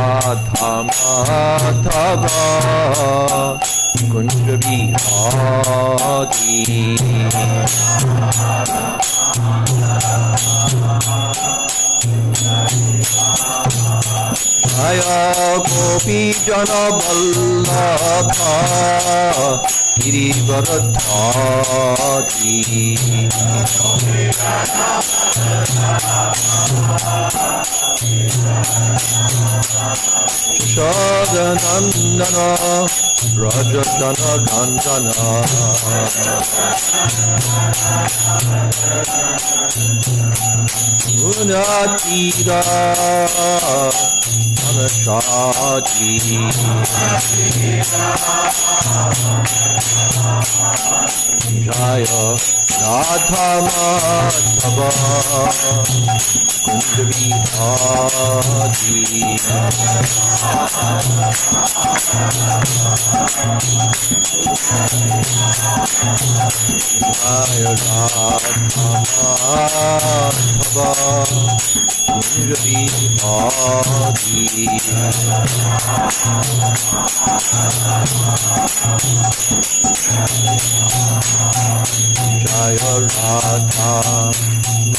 Radha Madhava Kunja Bihari Jaya Gopi Jana Vallabha Girivaradhari Shadanandana Rajajana Gandana Munatira Anashadi Jaya Radha Madhava Kunja Bihari Jaya Radha Madhava Kunja Bihari Jaya Radha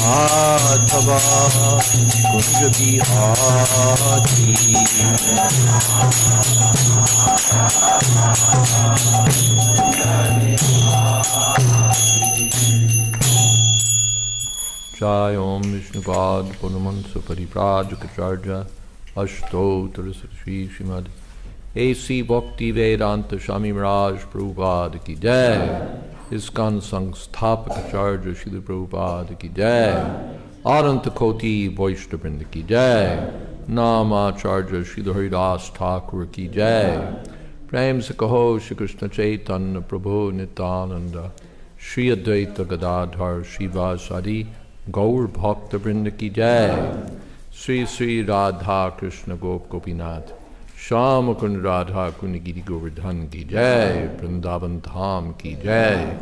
Madhava Kunja Bihari Jai Om Vishnupad Punamansa Pariprajukacharya Ashtottara Shri Srimad A.C. Bhakti Vedanta Swami Maharaj Prabhupada Ki Jai Iskcon Salem Srila Prabhupada Ki Jai Adanta Koti Vaishnavrinda Ki Jai Namacharya Srila Haridas Thakur Ki Jai Prem Se Kaho Shri Krishna Chaitanya Prabhu Nityananda Shri Advaita Gadadhar Shivasadi Gaur Bhakta Vrinda Ki Jai Sri Sri Radha Krishna Gop Gopinath Shama Kund Radha Kunigiri Govardhan Ki Jai Vrindavan Dham Ki Jai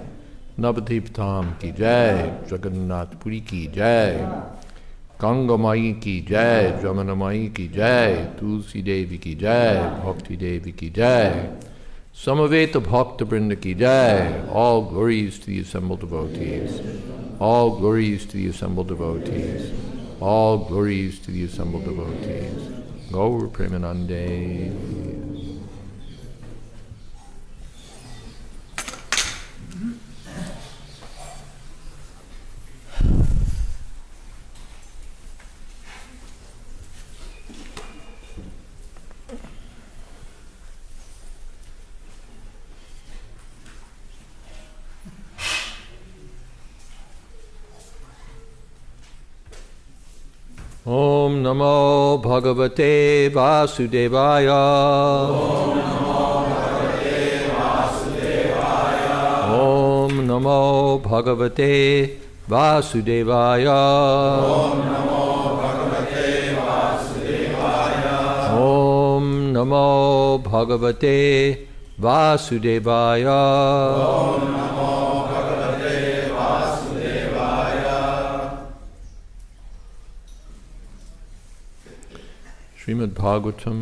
Navadip Dham Ki Jai Jagannath Puri Ki Jai Ganga Mai Ki Jai Jamana Mai Ki Jai Tulsi Devi Ki Jai Bhakti Devi Ki Jai Samaveta Bhakta Vrinda Ki Jai All glories to the assembled devotees. All glories to the assembled devotees. All glories to the assembled devotees. Gaur Premanande. Om Namo Bhagavate Vasudevaya. Om Namo Bhagavate Vasudevaya. Om Namo Bhagavate Vasudevaya. Om Namo Bhagavate Vasudevaya. Om Namo Bhagavate Vasudevaya. Om Namo Bhagavate Vasudevaya. Srimad Bhagavatam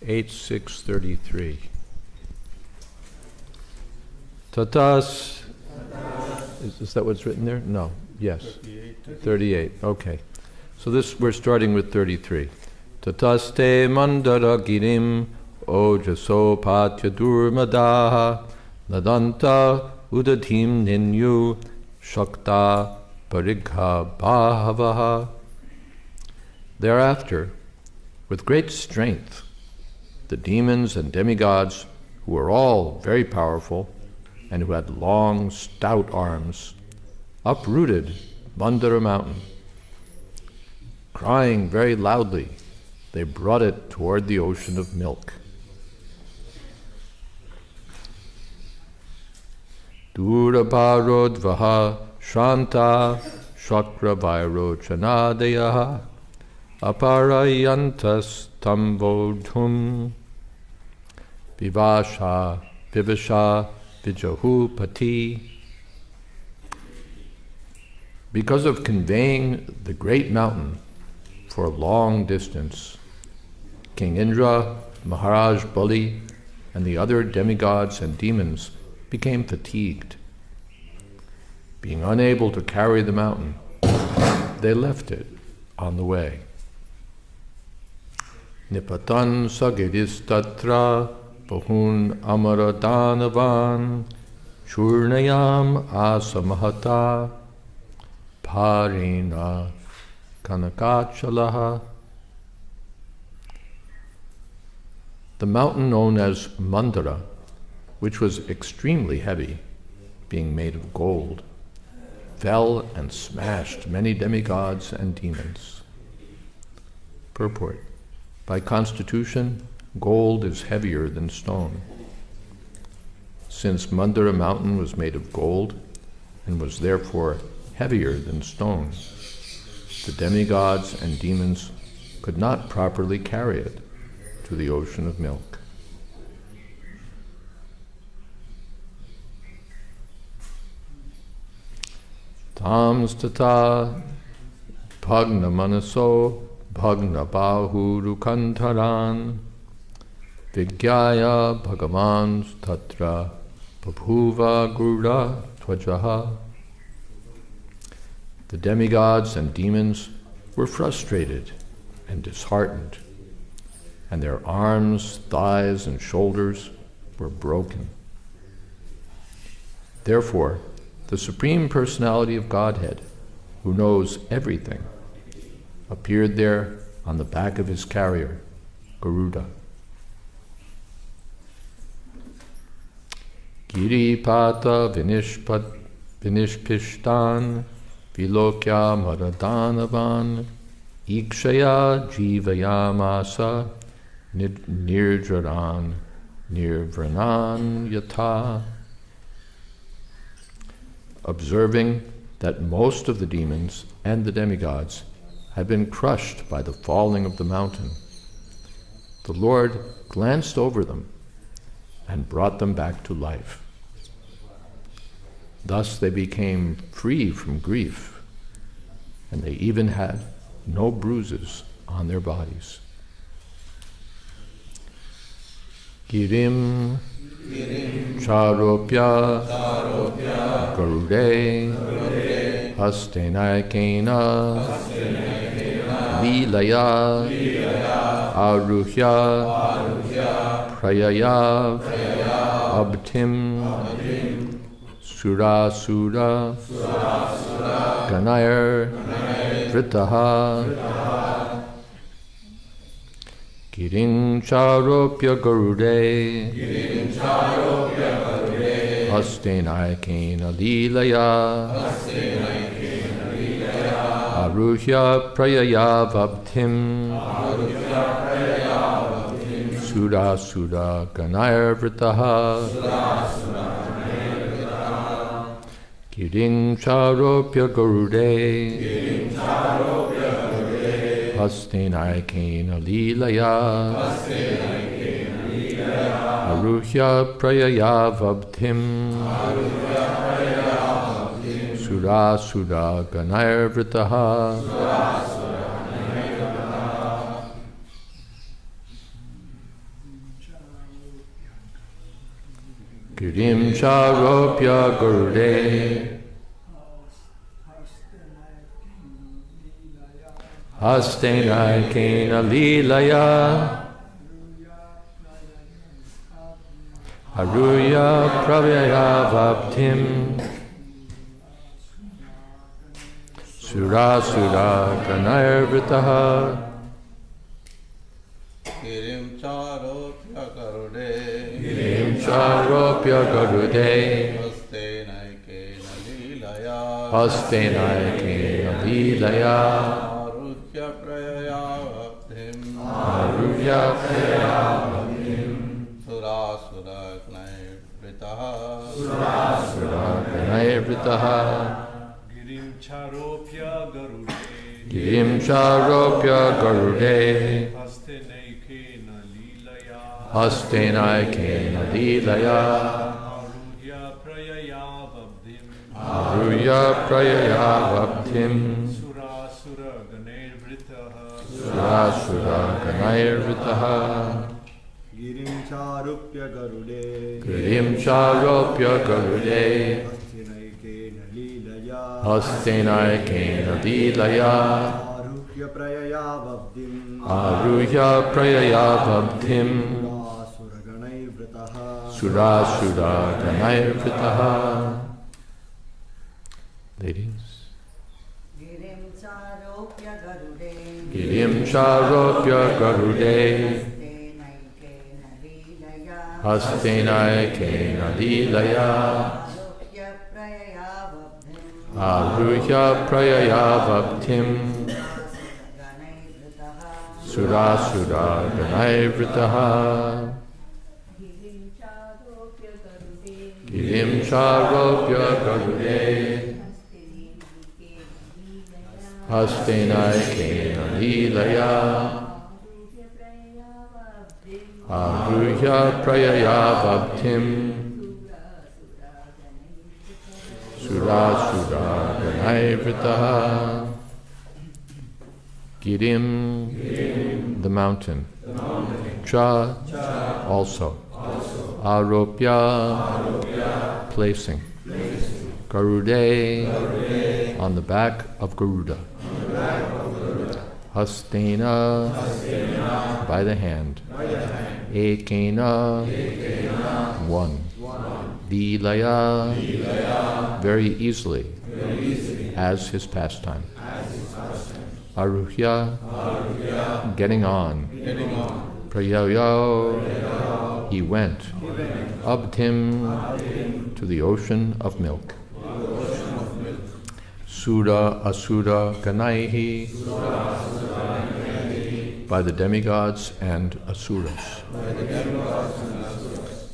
8.6.33. Tatas, is that what's written there? No, yes. 38, okay. So this, we're starting with 33. Tataste mandara girim ojaso patya durmadaha nadanta udadim ninyu shakta parigha bhavaha. Thereafter, with great strength, the demons and demigods, who were all very powerful and who had long, stout arms, uprooted Mandara mountain. Crying very loudly, they brought it toward the ocean of milk. Duraparodvaha Shanta Shakra Vairochanadayaha Aparayantas Tamvodhum Vivasha Vijahupati. Because of conveying the great mountain for a long distance, King Indra, Maharaj Bali, and the other demigods and demons became fatigued. Being unable to carry the mountain, they left it on the way. Nipatan sagidis tatra bahun amaradanavan churnayam asamahata parina kanakachalaha. The mountain known as Mandara, which was extremely heavy, being made of gold, fell and smashed many demigods and demons. Purport: by constitution, gold is heavier than stone. Since Mandara mountain was made of gold and was therefore heavier than stone, the demigods and demons could not properly carry it to the ocean of milk. Tams tata bhagna manaso bhagna bahu rukantaran vigyaya bhagavan tatra babhuva gura tvajaha. The demigods and demons were frustrated and disheartened, and their arms, thighs, and shoulders were broken. Therefore, the Supreme Personality of Godhead, who knows everything, appeared there on the back of his carrier, Garuda. Giripata vinishpishtan vilokya maradanavan ikshaya jivayamasa nirjaran nirvranan yata. Observing that most of the demons and the demigods had been crushed by the falling of the mountain, the Lord glanced over them and brought them back to life. Thus they became free from grief, and they even had no bruises on their bodies. Girim Charopya Garude Hastenayakena Lilaya Aruhya Prayaya Abtim Surasura Ganayar Vritaha. Giring Charopya Garude Hastenayakena Lilaya Aruhya Prayaya Vabhtim Sura Sura Ganayar Vritaha. Giring Charopya Garude Hastenayakena Lilaya Aruhya Prayaya Vabhtim Sura Sura Ganayar Vritaha. Girim Charopya Garude Hastenayakena Lilaya Aruhya Prayaya Vabhtim Sura Sura Ganayar Vritaha. Girim Charopya Garude Charopya Garude Hastenayakena Lilaya Hastenayakena Lilaya Aruhya Prayaya Vabhtim Aruhya Prayaya Vabhtim Sura Sura Ganayar Vritaha Sura Ganayar Vritaha. Girim Charopya Garude Girim Charopya Garude Hastenayakena Lilaya Hastenayakena Lilaya Aruhya Prayaya Vabhtim Aruhya Prayaya Vabhtim Sura Sura Ganer Vritaha Surasura Ganairvitaha Girim charupya garude Girim Charopya Garude Hastinaikena lilaya Hastinaikena Lilaya Arupya prayaya vabdim Aruhya Prayayabhabdhim Suraganai vrataha Surasura Ganairvitaha. Ladies. Girim Charopya Garude Girim Charopya Garude Hastenayakena Lilaya Aruhya Prayayabhabdhim Surasura Ganairvitaha. Girim Charopya Garude Hastenayakena Lilaya Aruhya Prayayabhabdhim Surasura Ganairvitaha. Girim, the mountain. Cha, also. Aropya, placing. Garude, on the back of Garuda. Hastena, by the hand. Ekena, one. Lilaya, very easily, as his pastime. Aruhya, getting on. Prayayo, he went. Abdhim, to the ocean of milk. Sura Asura Ganaihi, by the demigods and asuras.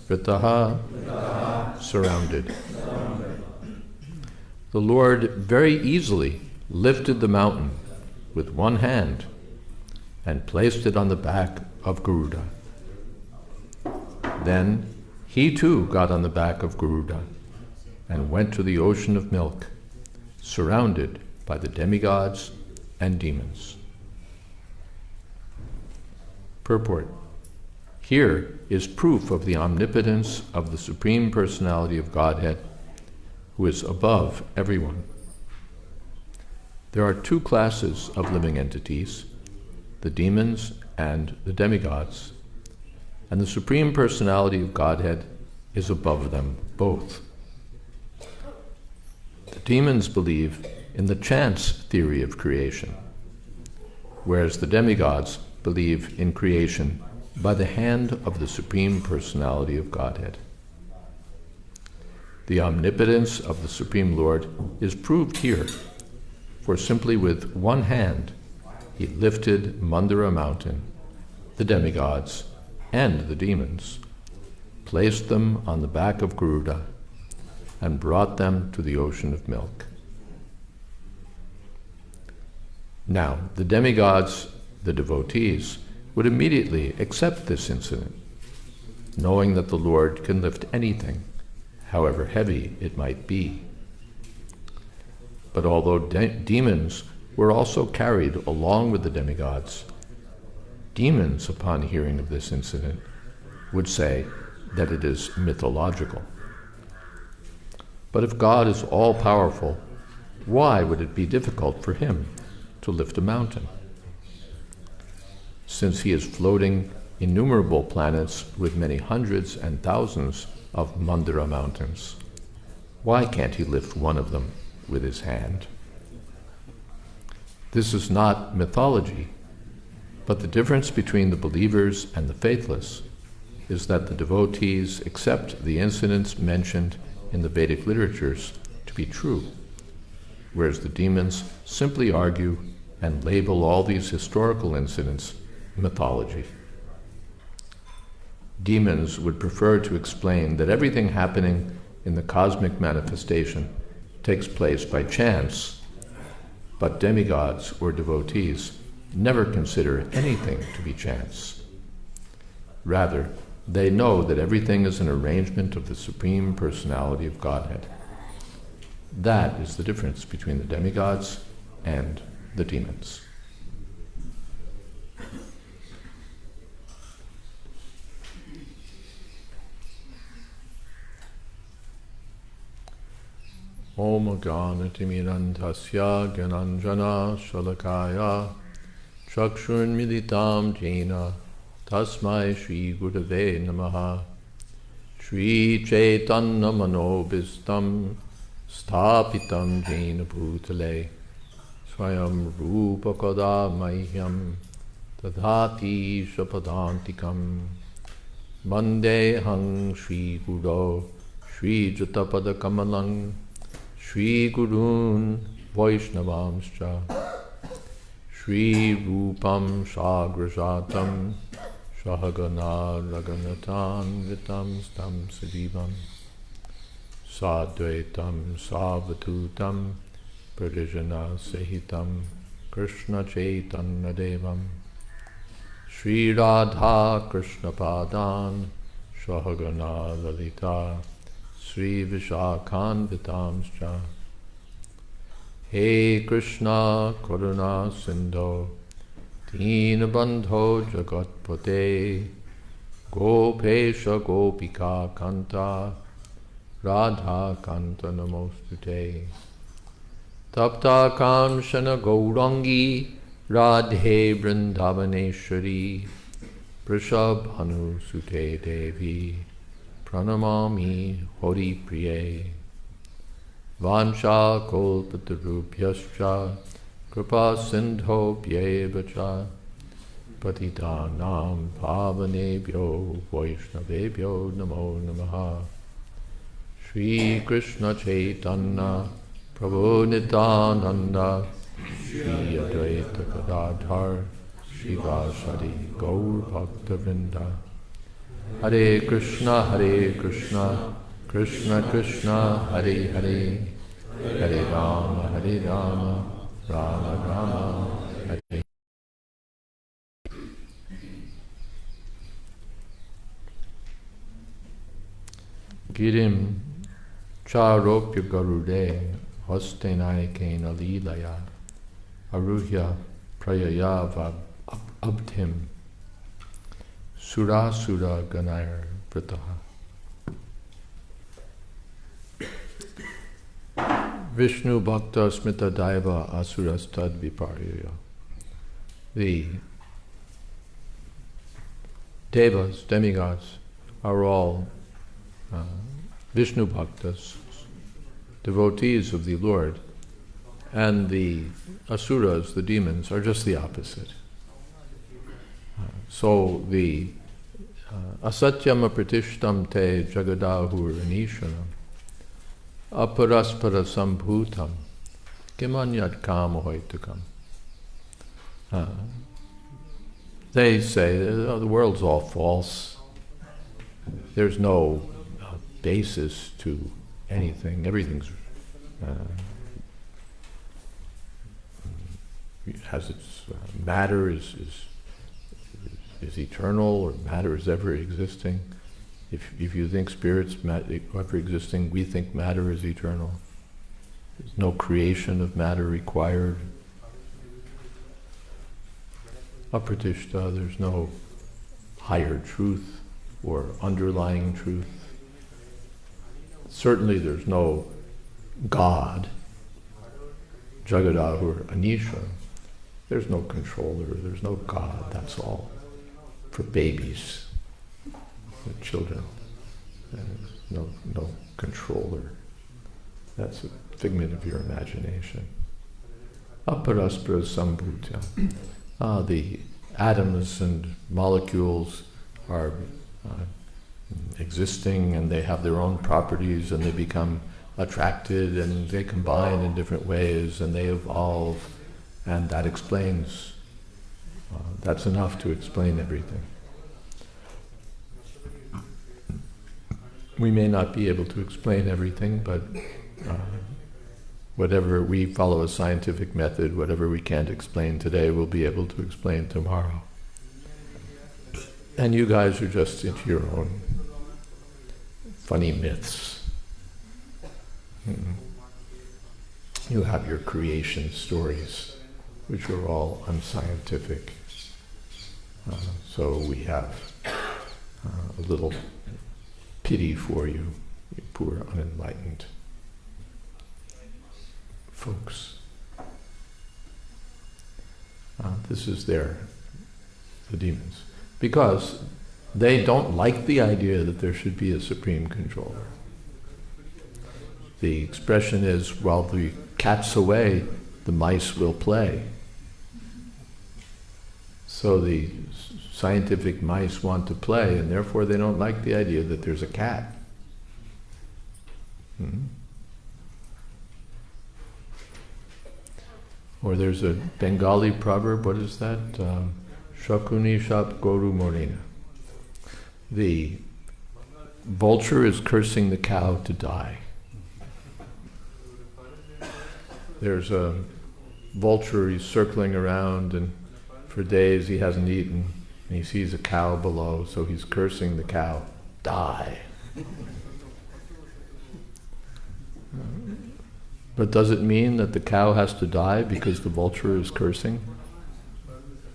Vritaha, surrounded. The Lord very easily lifted the mountain with one hand and placed it on the back of Garuda. Then he too got on the back of Garuda and went to the ocean of milk, surrounded by the demigods and demons. Purport. Here is proof of the omnipotence of the Supreme Personality of Godhead, who is above everyone. There are two classes of living entities, the demons and the demigods, and the Supreme Personality of Godhead is above them both. The demons believe in the chance theory of creation, whereas the demigods believe in creation by the hand of the Supreme Personality of Godhead. The omnipotence of the Supreme Lord is proved here, for simply with one hand he lifted Mandara mountain, the demigods, and the demons, placed them on the back of Garuda, and brought them to the ocean of milk. Now, the demigods, the devotees, would immediately accept this incident, knowing that the Lord can lift anything, however heavy it might be. But although demons were also carried along with the demigods, demons, upon hearing of this incident, would say that it is mythological. But if God is all-powerful, why would it be difficult for him to lift a mountain? Since he is floating innumerable planets with many hundreds and thousands of Mandara mountains, why can't he lift one of them with his hand? This is not mythology, but the difference between the believers and the faithless is that the devotees accept the incidents mentioned in the Vedic literatures to be true, whereas the demons simply argue and label all these historical incidents mythology. Demons would prefer to explain that everything happening in the cosmic manifestation takes place by chance, but demigods or devotees never consider anything to be chance. Rather, they know that everything is an arrangement of the Supreme Personality of Godhead. That is the difference between the demigods and the demons. Om Ganatimirantasya Gananjana Shalakaya Chakshun Militam Jena Tasmai Shri Gurave Namaha Shri Chaitanya Manobhistam Sthapitam Jena Bhutale Swayam Rupa Kada Mahyam Tadhati Shapadantikam Mandehang Shri Guru Shri Jatapada Kamalang Shri Gurun Vaishnavamscha Shri Rupam Sagrajatam Shahagana Raganatan Vitam Stam Sidivam Sadvaitam Savatutam Pradijana Sahitam Krishna Chaitanya Devam Shri Radha Krishna Padan Shahagana Lalita Sri Vishakhan Vitamscha He Krishna Karuna Sindho Deenabandho Jagatpate Gopesha Gopika Kanta Radha Kanta Namostute Tapta Kamshana Gaurangi Radhe Vrindavaneshwari Prishabhanu Sute Devi Pranamami Hori Priye Vansha Kolpatarubhyascha Kripa Sindho Bhyevacha Patitanam Pavanebhyo Vaishnavebhyo Namo Namaha Shri Krishna Chaitanya Prabhu Nityananda Shri Advaita Gadadhar Shivasadi Gaur Bhakta Vrinda Hare Krishna Krishna Krishna Hare Hare Hare Rama Rama Rama Hare Girim Charopya Garude Hastenayakena Lilaya Aruhya Prayaya Abdhim Surasura Ganayar Vritaha. Vishnu Bhakta Smita Daiva Asurastad Viparyaya. The Devas, demigods, are all Vishnu Bhaktas, devotees of the Lord, and the Asuras, the demons, are just the opposite. So the Asatyam Apratishtam Te Jagadahur Anishanam Aparaspara Sambhutam Kimanyat Kamahoitakam. They say the world's all false. There's no basis to anything. Everything's has its matter is eternal, or matter is ever existing. If you think spirit's ever existing, we think matter is eternal. There's no creation of matter required. Apratishta, there's no higher truth or underlying truth. Certainly there's no God, Jagadahur Anisha. There's no controller, there's no God, that's all. For babies, the children, no controller. That's a figment of your imagination. Aparaspara Sambhutya. The atoms and molecules are existing, and they have their own properties, and they become attracted, and they combine in different ways, and they evolve, and that explains. That's enough to explain everything. We may not be able to explain everything, but whatever we follow a scientific method, whatever we can't explain today, we'll be able to explain tomorrow. And you guys are just into your own funny myths. You have your creation stories, which are all unscientific. So we have a little pity for you, you poor unenlightened. folks. This is the demons. Because they don't like the idea that there should be a supreme controller. The expression is, while the cat's away, the mice will play. So the scientific mice want to play, and therefore they don't like the idea that there's a cat. Or there's a Bengali proverb, what is that? Shakuni Shap Goru Morina. The vulture is cursing the cow to die. There's a vulture, he's circling around, and for days he hasn't eaten, and he sees a cow below, so he's cursing the cow, die. But does it mean that the cow has to die because the vulture is cursing?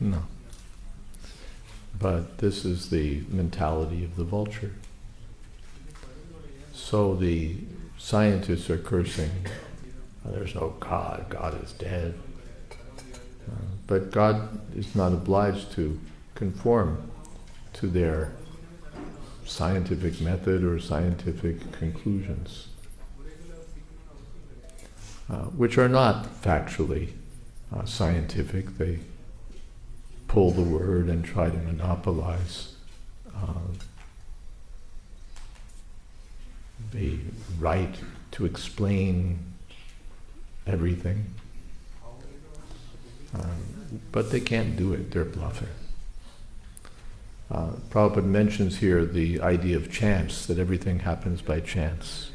No. But this is the mentality of the vulture. So the scientists are cursing, there's no God, God is dead. But God is not obliged to conform to their scientific method or scientific conclusions, which are not factually scientific. They pull the word and try to monopolize the right to explain everything. But they can't do it, they're bluffing. Prabhupada mentions here the idea of chance, that everything happens by chance.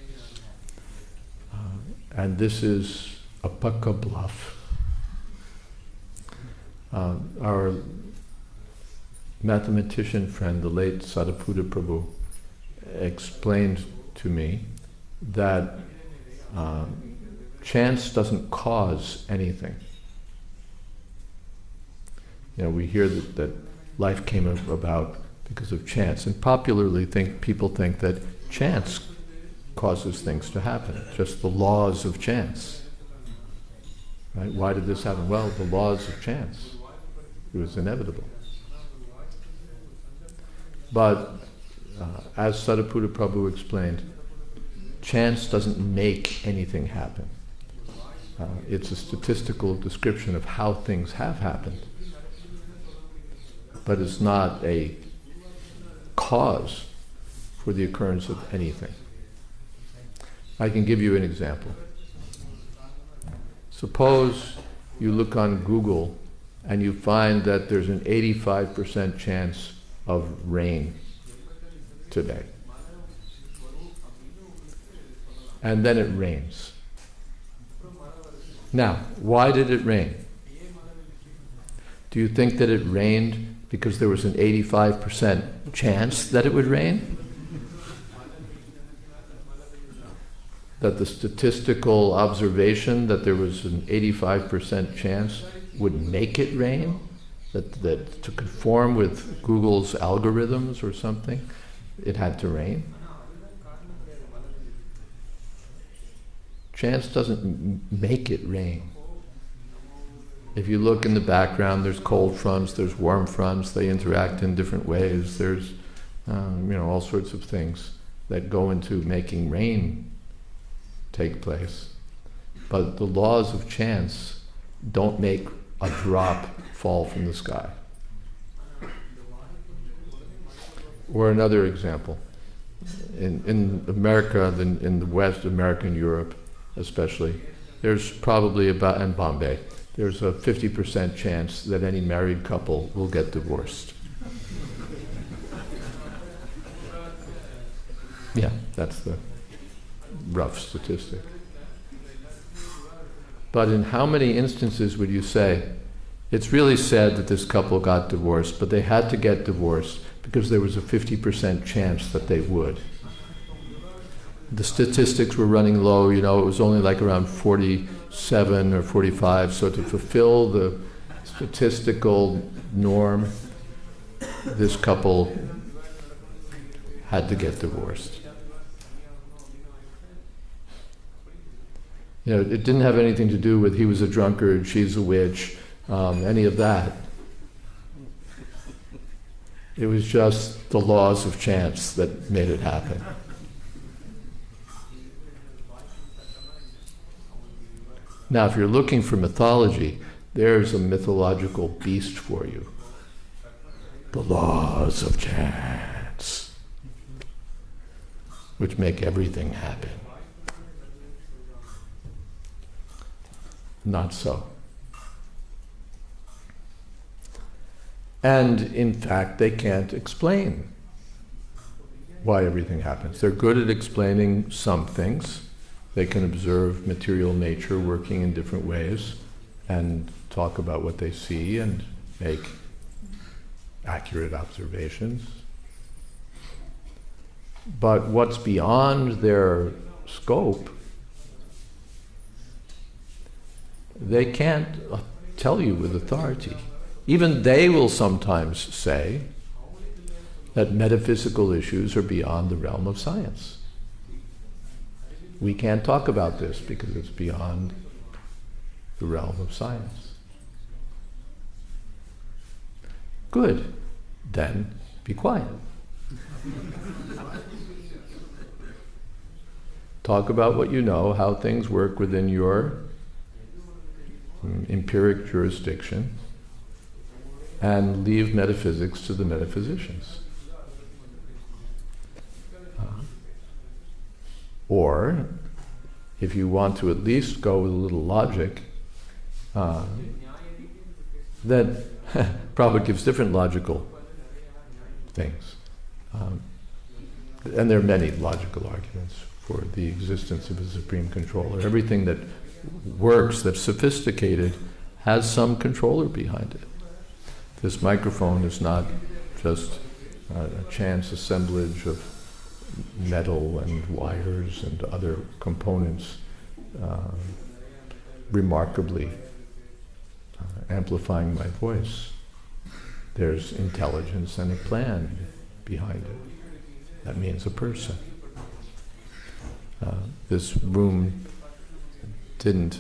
And this is a pakka bluff. Our mathematician friend, the late Sadaputa Prabhu, explained to me that chance doesn't cause anything. You know, we hear that life came about because of chance, and popularly people think that chance causes things to happen, just the laws of chance. Right? Why did this happen? Well, the laws of chance. It was inevitable. But as Sadaputa Prabhu explained, chance doesn't make anything happen. It's a statistical description of how things have happened, but it's not a cause for the occurrence of anything. I can give you an example. Suppose you look on Google and you find that there's an 85% chance of rain today. And then it rains. Now, why did it rain? Do you think that it rained because there was an 85% chance that it would rain? That the statistical observation that there was an 85% chance would make it rain? That to conform with Google's algorithms or something, it had to rain? Chance doesn't make it rain. If you look in the background, there's cold fronts, there's warm fronts, they interact in different ways, there's all sorts of things that go into making rain take place. But the laws of chance don't make a drop fall from the sky. Or another example, in America, in the West, America and Europe especially, there's probably about, and Bombay, there's a 50% chance that any married couple will get divorced. Yeah, that's the rough statistic. But in how many instances would you say, it's really sad that this couple got divorced, but they had to get divorced because there was a 50% chance that they would? The statistics were running low, it was only like around 47 or 45, so to fulfill the statistical norm, this couple had to get divorced. It didn't have anything to do with he was a drunkard, she's a witch, any of that. It was just the laws of chance that made it happen. Now, if you're looking for mythology, there's a mythological beast for you. The laws of chance, which make everything happen. Not so. And in fact, they can't explain why everything happens. They're good at explaining some things. They can observe material nature working in different ways and talk about what they see and make accurate observations. But what's beyond their scope, they can't tell you with authority. Even they will sometimes say that metaphysical issues are beyond the realm of science. We can't talk about this because it's beyond the realm of science. Good. Then be quiet. Talk about what you know, how things work within your empiric jurisdiction, and leave metaphysics to the metaphysicians. Or, if you want to at least go with a little logic, that Prabhupada gives different logical things. And there are many logical arguments for the existence of a supreme controller. Everything that works, that's sophisticated, has some controller behind it. This microphone is not just a chance assemblage of metal and wires and other components remarkably amplifying my voice. There's intelligence and a plan behind it. That means a person. This room didn't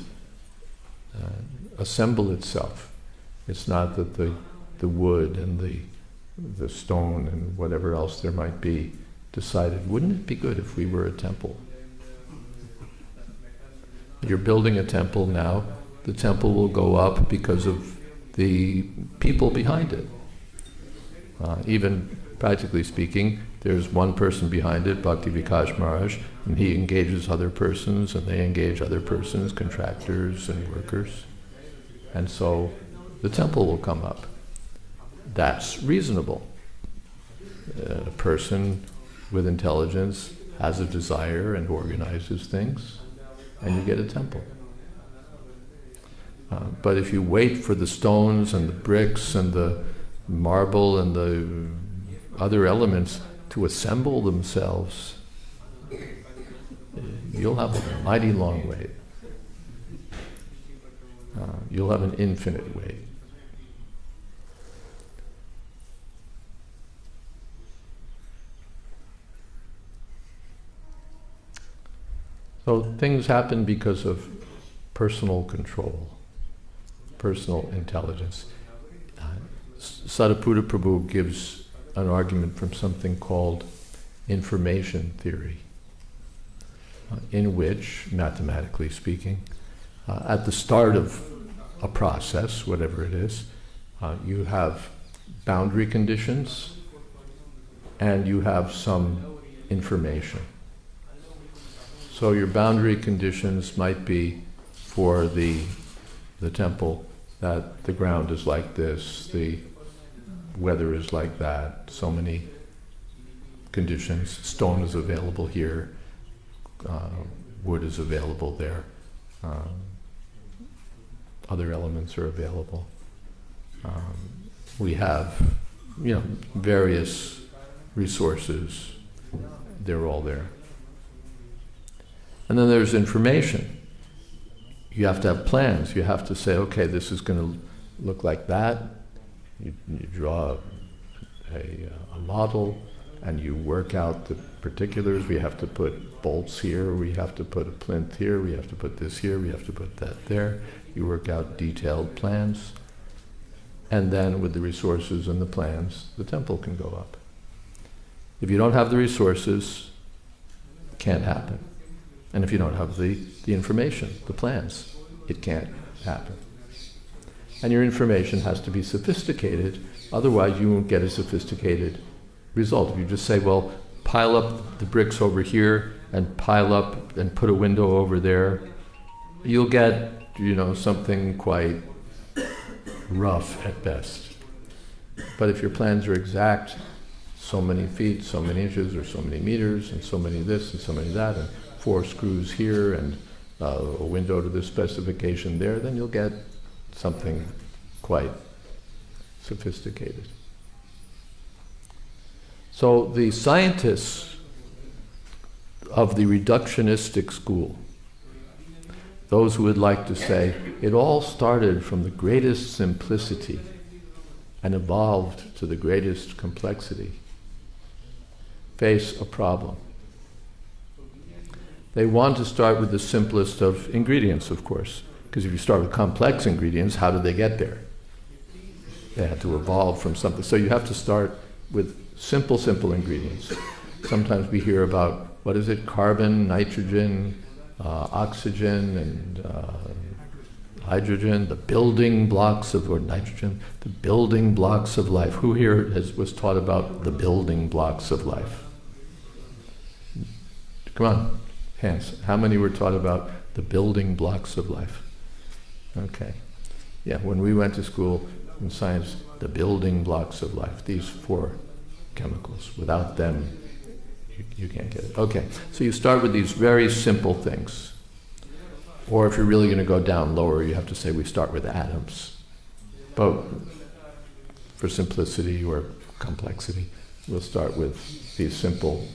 assemble itself. It's not that the wood and the stone and whatever else there might be decided, wouldn't it be good if we were a temple? You're building a temple now. The temple will go up because of the people behind it. Even practically speaking, there's one person behind it, Bhakti Vikas Maharaj, and he engages other persons, and they engage other persons, contractors and workers. And so the temple will come up. That's reasonable. A person with intelligence has a desire and organizes things, and you get a temple. But if you wait for the stones and the bricks and the marble and the other elements to assemble themselves, you'll have a mighty long wait. You'll have an infinite wait. So things happen because of personal control, personal intelligence. Sariputta Prabhu gives an argument from something called information theory, in which, mathematically speaking, at the start of a process, whatever it is, you have boundary conditions and you have some information. So your boundary conditions might be for the temple that the ground is like this, the weather is like that, so many conditions, stone is available here, wood is available there, other elements are available. We have, various resources, they're all there. And then there's information. You have to have plans. You have to say, okay, this is going to look like that. You draw a model, and you work out the particulars. We have to put bolts here, we have to put a plinth here, we have to put this here, we have to put that there. You work out detailed plans, and then with the resources and the plans, the temple can go up. If you don't have the resources, it can't happen. And if you don't have the information, the plans, it can't happen. And your information has to be sophisticated, otherwise you won't get a sophisticated result. If you just say, well, pile up the bricks over here and pile up and put a window over there, you'll get, something quite rough at best. But if your plans are exact, so many feet, so many inches, or so many meters, and so many this and so many that, and 4 screws here, and a window to this specification there, then you'll get something quite sophisticated. So the scientists of the reductionistic school, those who would like to say it all started from the greatest simplicity and evolved to the greatest complexity, face a problem. They want to start with the simplest of ingredients, of course, because if you start with complex ingredients, how did they get there? They had to evolve from something. So you have to start with simple ingredients. Sometimes we hear about, carbon, nitrogen, oxygen, and hydrogen, the building blocks of, or nitrogen, the building blocks of life. Who here was taught about the building blocks of life? Come on, hands. How many were taught about the building blocks of life? Okay. Yeah, when we went to school in science, the building blocks of life, these 4 chemicals. Without them, you can't get it. Okay, so you start with these very simple things. Or if you're really going to go down lower, you have to say we start with atoms. But for simplicity or complexity, we'll start with these simple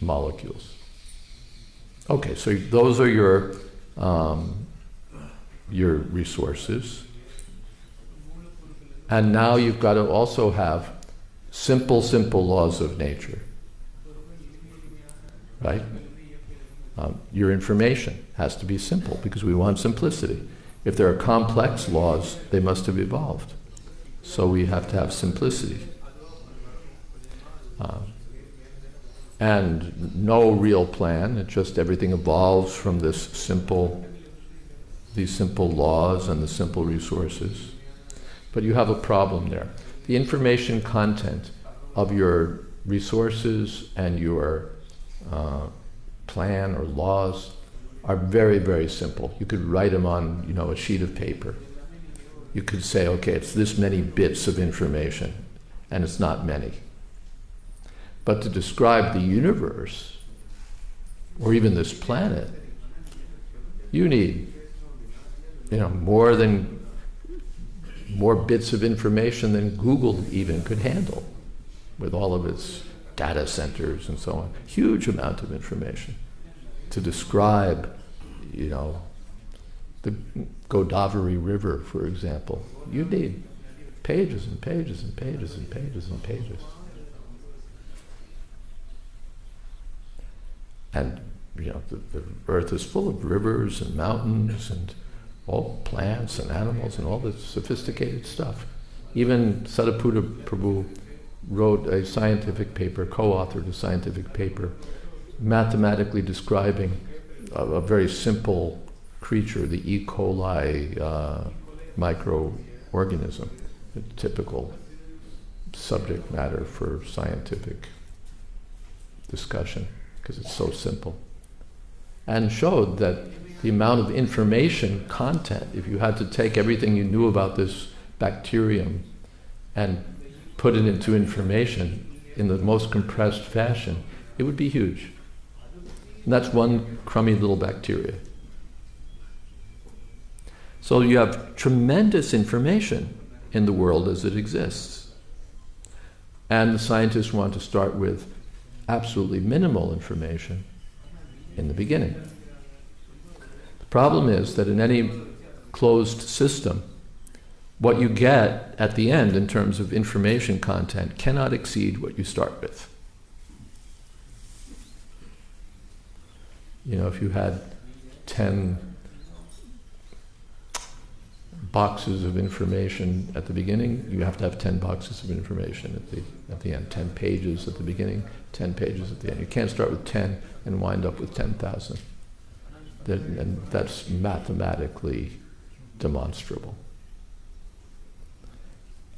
molecules. Okay, so those are your resources. And now you've got to also have simple laws of nature. Right? Your information has to be simple because we want simplicity. If there are complex laws, they must have evolved. So we have to have simplicity. And no real plan, it just everything evolves from these simple laws and the simple resources. But you have a problem there. The information content of your resources and your plan or laws are very, very simple. You could write them on, a sheet of paper. You could say, okay, it's this many bits of information, and it's not many. But to describe the universe, or even this planet, you need, more bits of information than Google even could handle, with all of its data centers and so on. Huge amount of information to describe, the Godavari River, for example. You need pages and pages and pages and pages and pages. And, the earth is full of rivers and mountains and all plants and animals and all this sophisticated stuff. Even Sariputta Prabhu wrote a scientific paper, co-authored a scientific paper, mathematically describing a very simple creature, the E. coli microorganism, a typical subject matter for scientific discussion, because it's so simple. And showed that the amount of information content, if you had to take everything you knew about this bacterium and put it into information in the most compressed fashion, it would be huge. And that's one crummy little bacteria. So you have tremendous information in the world as it exists. And the scientists want to start with absolutely minimal information in the beginning. The problem is that in any closed system, what you get at the end in terms of information content cannot exceed what you start with. if you had 10 boxes of information at the beginning, you have to have 10 boxes of information at the end. 10 pages at the beginning, 10 pages at the end. You can't start with 10 and wind up with 10,000. And that's mathematically demonstrable.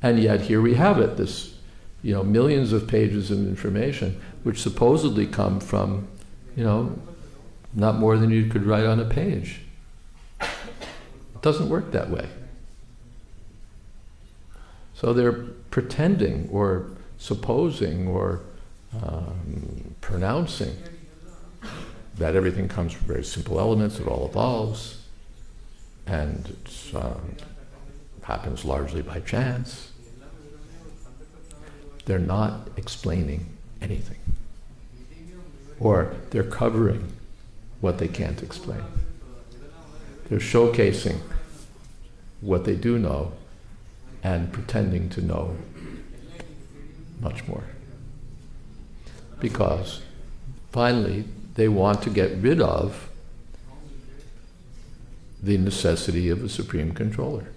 And yet here we have it, this, millions of pages of information, which supposedly come from, not more than you could write on a page. It doesn't work that way. So they're pretending or supposing or pronouncing that everything comes from very simple elements, it all evolves, and it happens largely by chance. They're not explaining anything. Or they're covering what they can't explain. They're showcasing what they do know and pretending to know much more. Because finally, they want to get rid of the necessity of a supreme controller.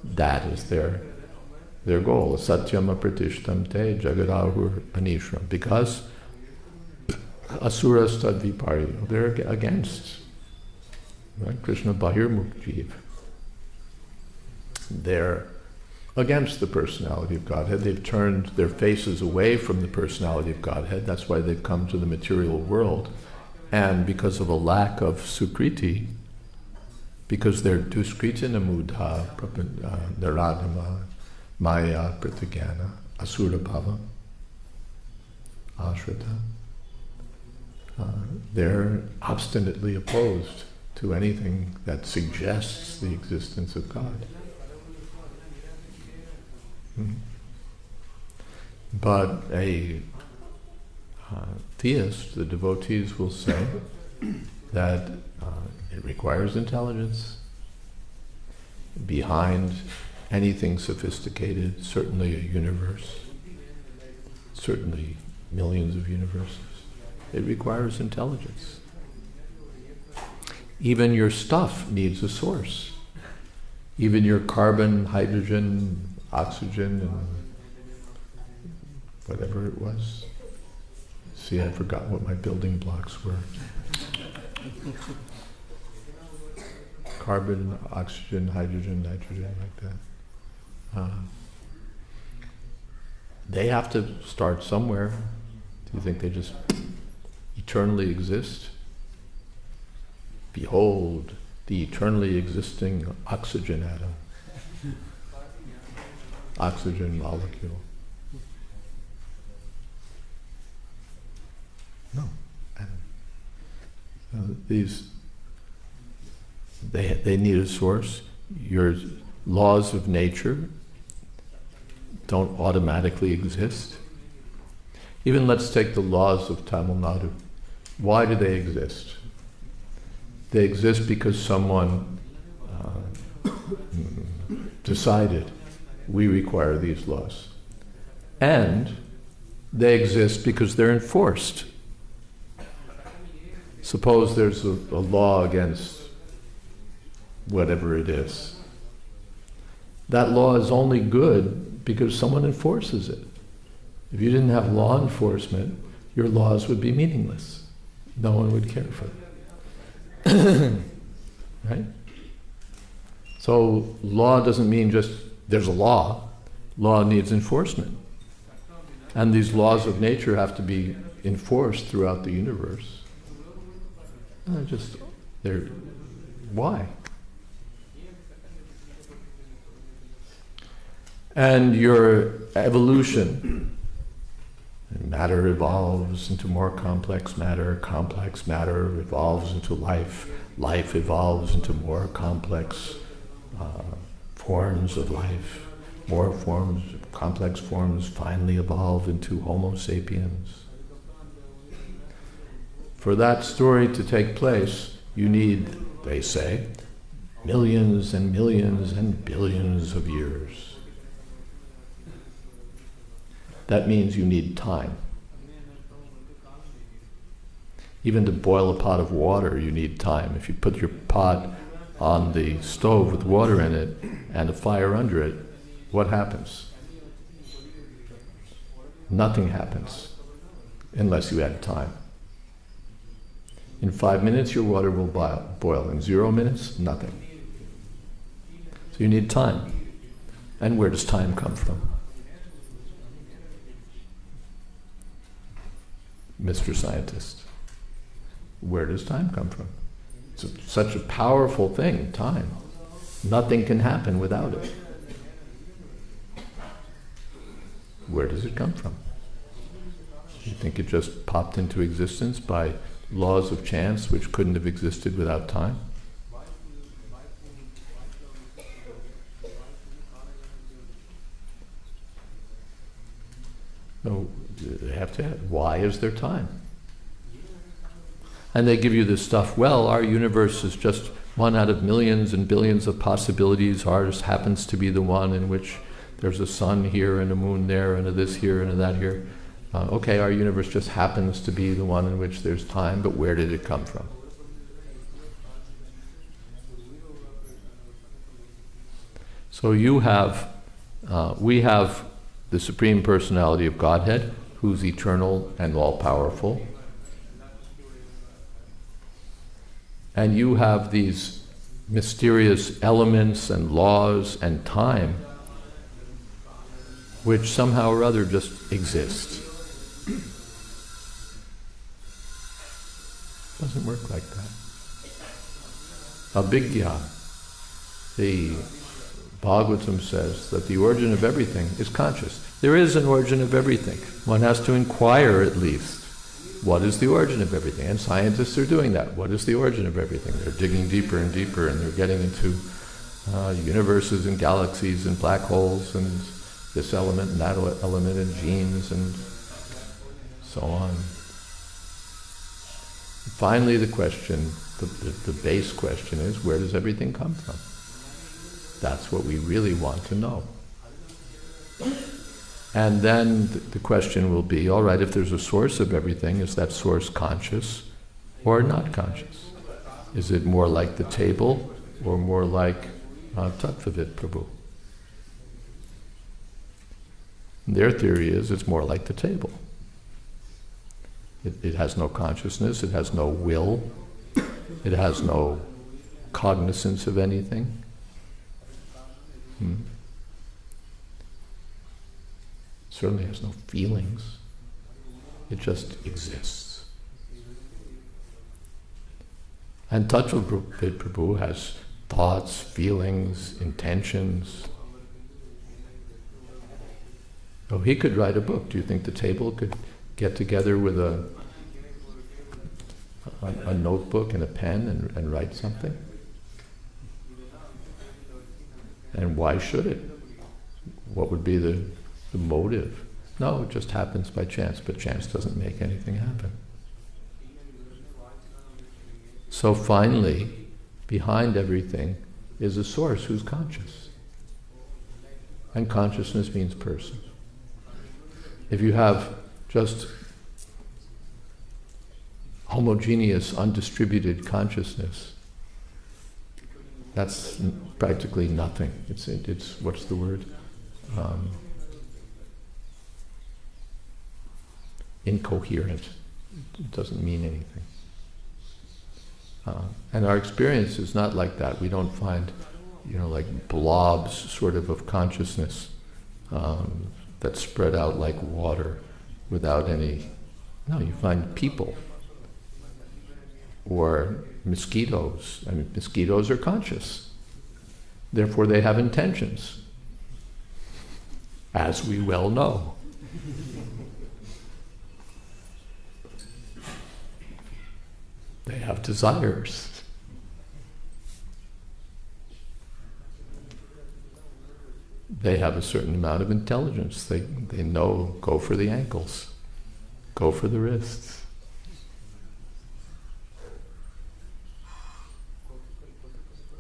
That is their goal. Satyam apratishtam te jagadahur anishram. Because asuras tadviparyo, they're against. Right? Krishna Bahirmukh Jeev. They're against the personality of Godhead. They've turned their faces away from the personality of Godhead. That's why they've come to the material world. And because of a lack of sukriti, because they're duskritina mudha, naradama, maya, pratigyana, asura bhava, ashrita, they're obstinately opposed to anything that suggests the existence of God. But a theist, the devotees will say that it requires intelligence. Behind anything sophisticated, certainly a universe, certainly millions of universes, it requires intelligence. Even your stuff needs a source. Even your carbon, hydrogen, oxygen, and whatever it was. See, I forgot what my building blocks were. Carbon, oxygen, hydrogen, nitrogen, like that. They have to start somewhere. Do you think they just eternally exist? Behold, the eternally existing oxygen atom. Oxygen molecule. No. They need a source. Your laws of nature don't automatically exist. Even let's take the laws of Tamil Nadu. Why do they exist? They exist because someone decided we require these laws. And they exist because they're enforced. Suppose there's a law against whatever it is. That law is only good because someone enforces it. If you didn't have law enforcement, your laws would be meaningless. No one would care for them. Right? So law doesn't mean just there's a law. Law needs enforcement. And these laws of nature have to be enforced throughout the universe. Why? And your evolution, matter evolves into more complex matter evolves into life evolves into more complex forms of life, more forms, complex forms finally evolve into Homo sapiens. For that story to take place, you need, they say, millions and millions and billions of years. That means you need time. Even to boil a pot of water, you need time. If you put your pot on the stove with water in it and a fire under it, what happens? Nothing happens unless you add time. In 5 minutes, your water will boil. In 0 minutes, nothing. So you need time. And where does time come from? Mr. Scientist, where does time come from? It's such a powerful thing, time. Nothing can happen without it. Where does it come from? You think it just popped into existence by laws of chance which couldn't have existed without time? No, they have to ask, why is there time? And they give you this stuff, well, our universe is just one out of millions and billions of possibilities. Ours happens to be the one in which there's a sun here and a moon there and a this here and a that here. Okay, our universe just happens to be the one in which there's time, but where did it come from? So we have the Supreme Personality of Godhead, who's eternal and all-powerful. And you have these mysterious elements and laws and time which somehow or other just exist. Doesn't work like that. Abhigya, the Bhagavatam says that the origin of everything is conscious. There is an origin of everything. One has to inquire at least. What is the origin of everything? And scientists are doing that. What is the origin of everything? They're digging deeper and deeper, and they're getting into universes and galaxies and black holes and this element and that element and genes and so on. Finally, the question, the base question is, where does everything come from? That's what we really want to know. And then the question will be, all right, if there's a source of everything, is that source conscious or not conscious? Is it more like the table or more like Tattvavid Prabhu? Their theory is it's more like the table. It has no consciousness, it has no will, it has no cognizance of anything. Certainly has no feelings. It just exists. And Tattvavid Prabhu has thoughts, feelings, intentions. Oh, he could write a book. Do you think the table could get together with a notebook and a pen and write something? And why should it? What would be the motive? No, it just happens by chance, but chance doesn't make anything happen. So finally, behind everything is a source who's conscious. And consciousness means person. If you have just homogeneous, undistributed consciousness, that's practically nothing. It's what's the word? Incoherent. It doesn't mean anything. And our experience is not like that. We don't find, like blobs sort of consciousness that spread out like water without any. No, you find people or mosquitoes. I mean, mosquitoes are conscious. Therefore, they have intentions, as we well know. They have desires. They have a certain amount of intelligence. They know, go for the ankles, go for the wrists.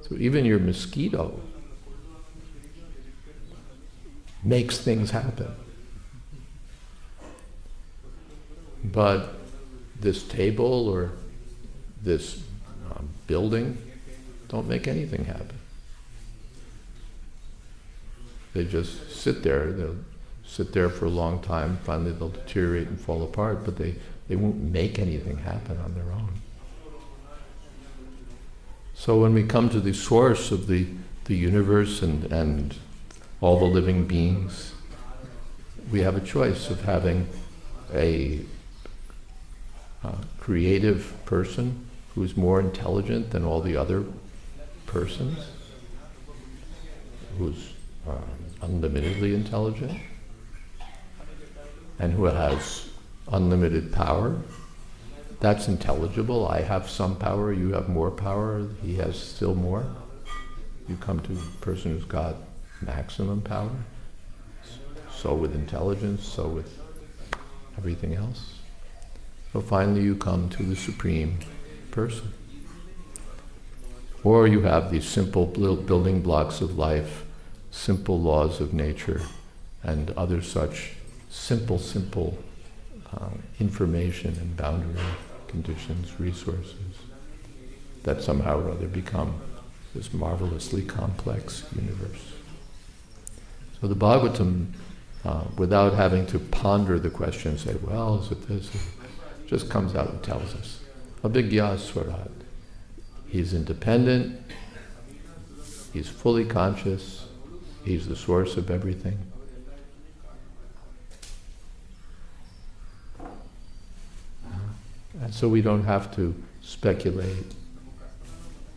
So even your mosquito makes things happen. But this table or this building don't make anything happen. They just sit there. They'll sit there for a long time. Finally, they'll deteriorate and fall apart, but they won't make anything happen on their own. So when we come to the source of the universe and all the living beings, we have a choice of having a creative person who's more intelligent than all the other persons, who's unlimitedly intelligent, and who has unlimited power. That's intelligible. I have some power, you have more power, he has still more. You come to a person who's got maximum power, so with intelligence, so with everything else. So finally you come to the supreme person. Or you have these simple little building blocks of life, simple laws of nature, and other such simple information and boundary conditions, resources, that somehow or other become this marvelously complex universe. So the Bhagavatam, without having to ponder the question and say, well, is it this? Just comes out and tells us. Abhigya Swarat. He's independent, he's fully conscious, he's the source of everything. And so we don't have to speculate,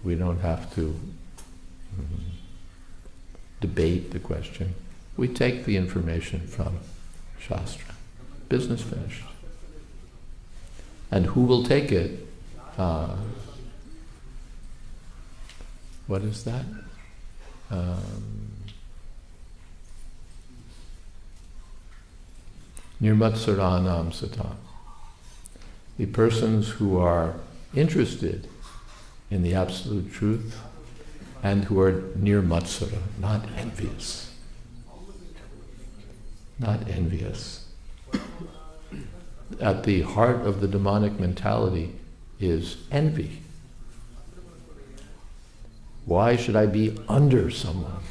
we don't have to debate the question. We take the information from Shastra. Business finished. And who will take it? What is that? Nirmatsaranam satam. The persons who are interested in the absolute truth and who are nirmatsara, not envious. Not envious. At the heart of the demonic mentality is envy. Why should I be under someone?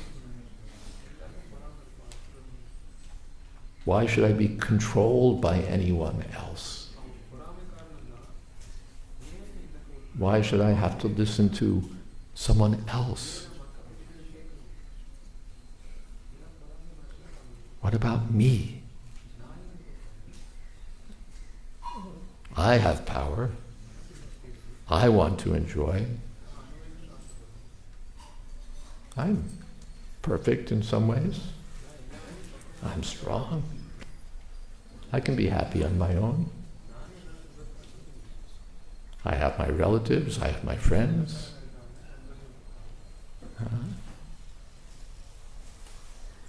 Why should I be controlled by anyone else? Why should I have to listen to someone else? What about me? I have power. I want to enjoy. I'm perfect in some ways. I'm strong. I can be happy on my own. I have my relatives, I have my friends.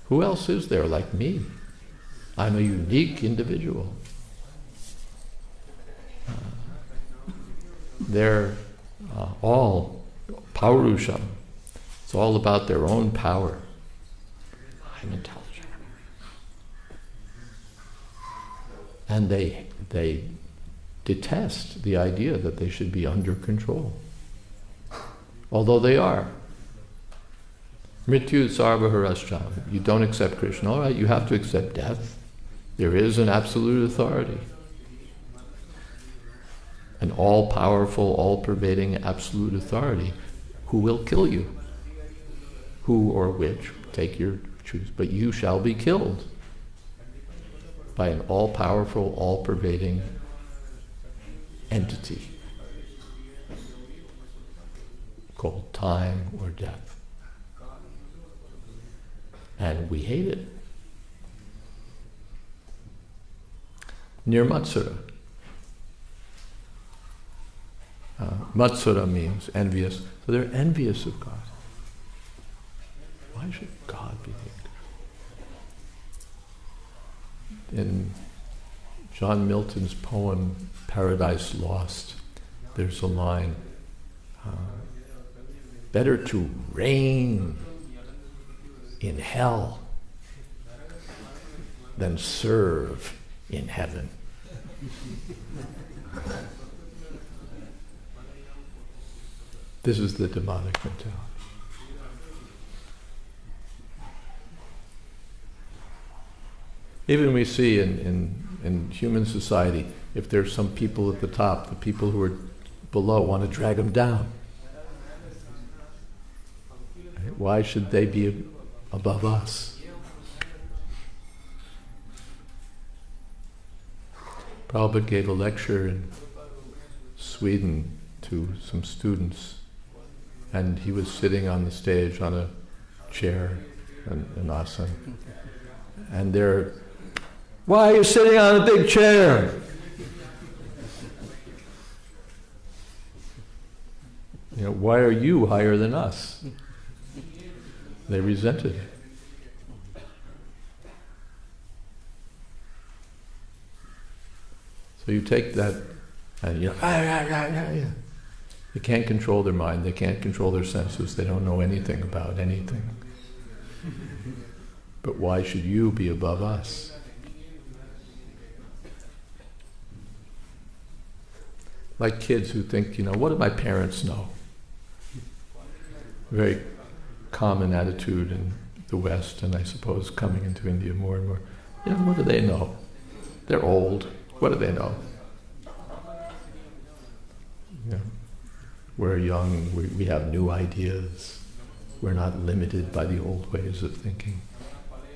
Who else is there like me? I'm a unique individual. They're all paurusham. It's all about their own power. I'm intelligent. And they detest the idea that they should be under control. Although they are. Mrityu sarvaharashcham. You don't accept Krishna. All right, you have to accept death. There is an absolute authority. An all-powerful, all-pervading absolute authority who will kill you. Who or which, take your choose, but you shall be killed by an all-powerful, all-pervading entity called time or death. And we hate it. Nirmatsara. Matsura means envious. So they're envious of God. Why should God be hated? In John Milton's poem, Paradise Lost, there's a line, better to reign in hell than serve in heaven. This is the demonic mentality. Even we see in human society, if there's some people at the top, the people who are below want to drag them down. Right? Why should they be above us? Prabhupada gave a lecture in Sweden to some students, and he was sitting on the stage on a chair, an asana, and they're, "Why are you sitting on a big chair?" You know, "Why are you higher than us?" They resented it. So you take that and you can't control their mind, they can't control their senses, they don't know anything about anything. But why should you be above us? Like kids who think, what do my parents know? Very common attitude in the West, and I suppose coming into India more and more. What do they know? They're old. What do they know? We're young, we have new ideas. We're not limited by the old ways of thinking.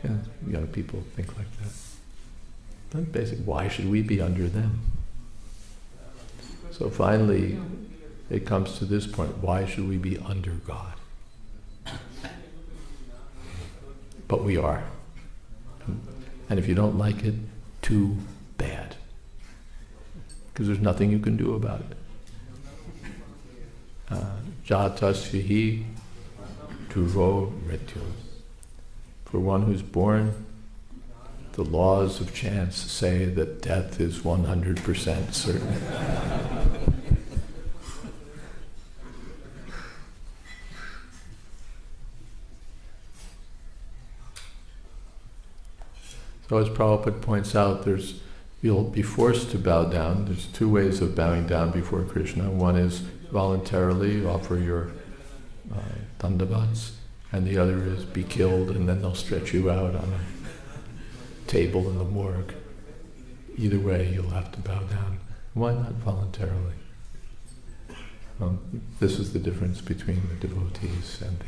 And young people think like that. But basically, why should we be under them? So finally, it comes to this point, why should we be under God? But we are. And if you don't like it, too bad. Because there's nothing you can do about it. Jatasya hi dhruvo mrityu. For one who's born, the laws of chance say that death is 100% certain. So as Prabhupada points out, you'll be forced to bow down. There's two ways of bowing down before Krishna. One is voluntarily offer your dandavats, and the other is be killed, and then they'll stretch you out on a table in the morgue. Either way, you'll have to bow down. Why not voluntarily? This is the difference between the devotees and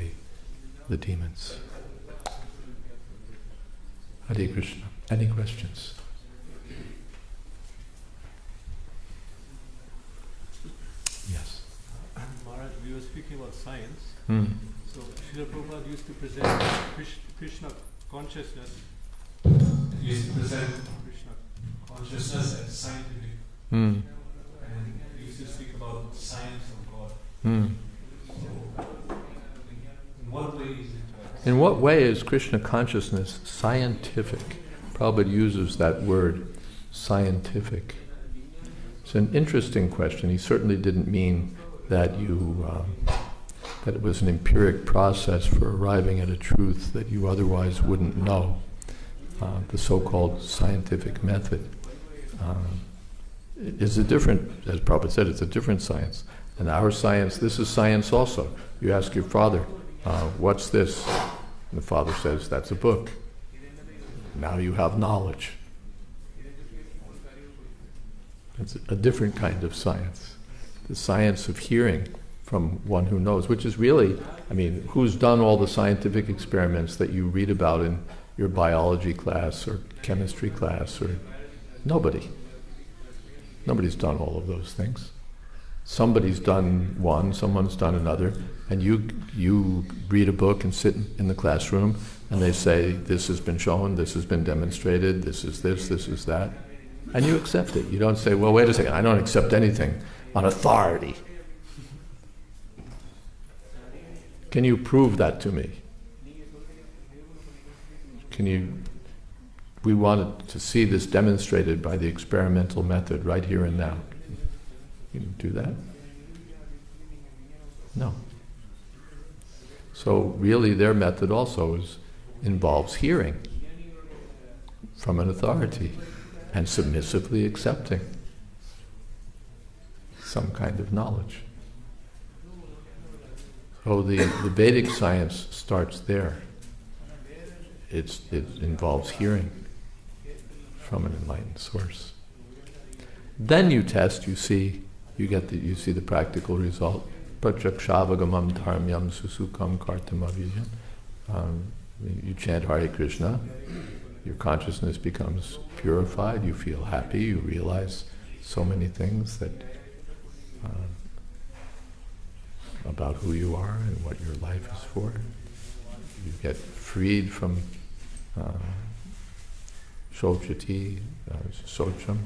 the demons. Hare Krishna. Any questions? Yes. Maharaj, we were speaking about science. So Srila Prabhupada used to present Krishna consciousness. He used to present Krishna consciousness as scientific. And he used to speak about science of God. So, in what way is it? In what way is Krishna consciousness scientific? Prabhupada uses that word, scientific. It's an interesting question. He certainly didn't mean that that it was an empiric process for arriving at a truth that you otherwise wouldn't know. The so-called scientific method is a different, as Prabhupada said, it's a different science. And our science, this is science also. You ask your father, what's this? And the father says, that's a book. Now you have knowledge. It's a different kind of science. The science of hearing from one who knows, which is really, who's done all the scientific experiments that you read about in your biology class or chemistry class? Or nobody. Nobody's done all of those things. Somebody's done one, someone's done another, and you read a book and sit in the classroom and they say, this has been shown, this has been demonstrated, this is that, and you accept it. You don't say, well, wait a second, I don't accept anything on authority. Can you prove that to me? We wanted to see this demonstrated by the experimental method right here and now. Can you do that? No. So really their method also involves hearing from an authority. and submissively accepting some kind of knowledge. So the Vedic science starts there. It involves hearing from an enlightened source. Then you test, you see the practical result. Prachakshavagavam dharmyam susukam kartamavyam. You chant Hare Krishna, your consciousness becomes purified, you feel happy, you realize so many things that about who you are and what your life is for. You get freed from shochati, socham,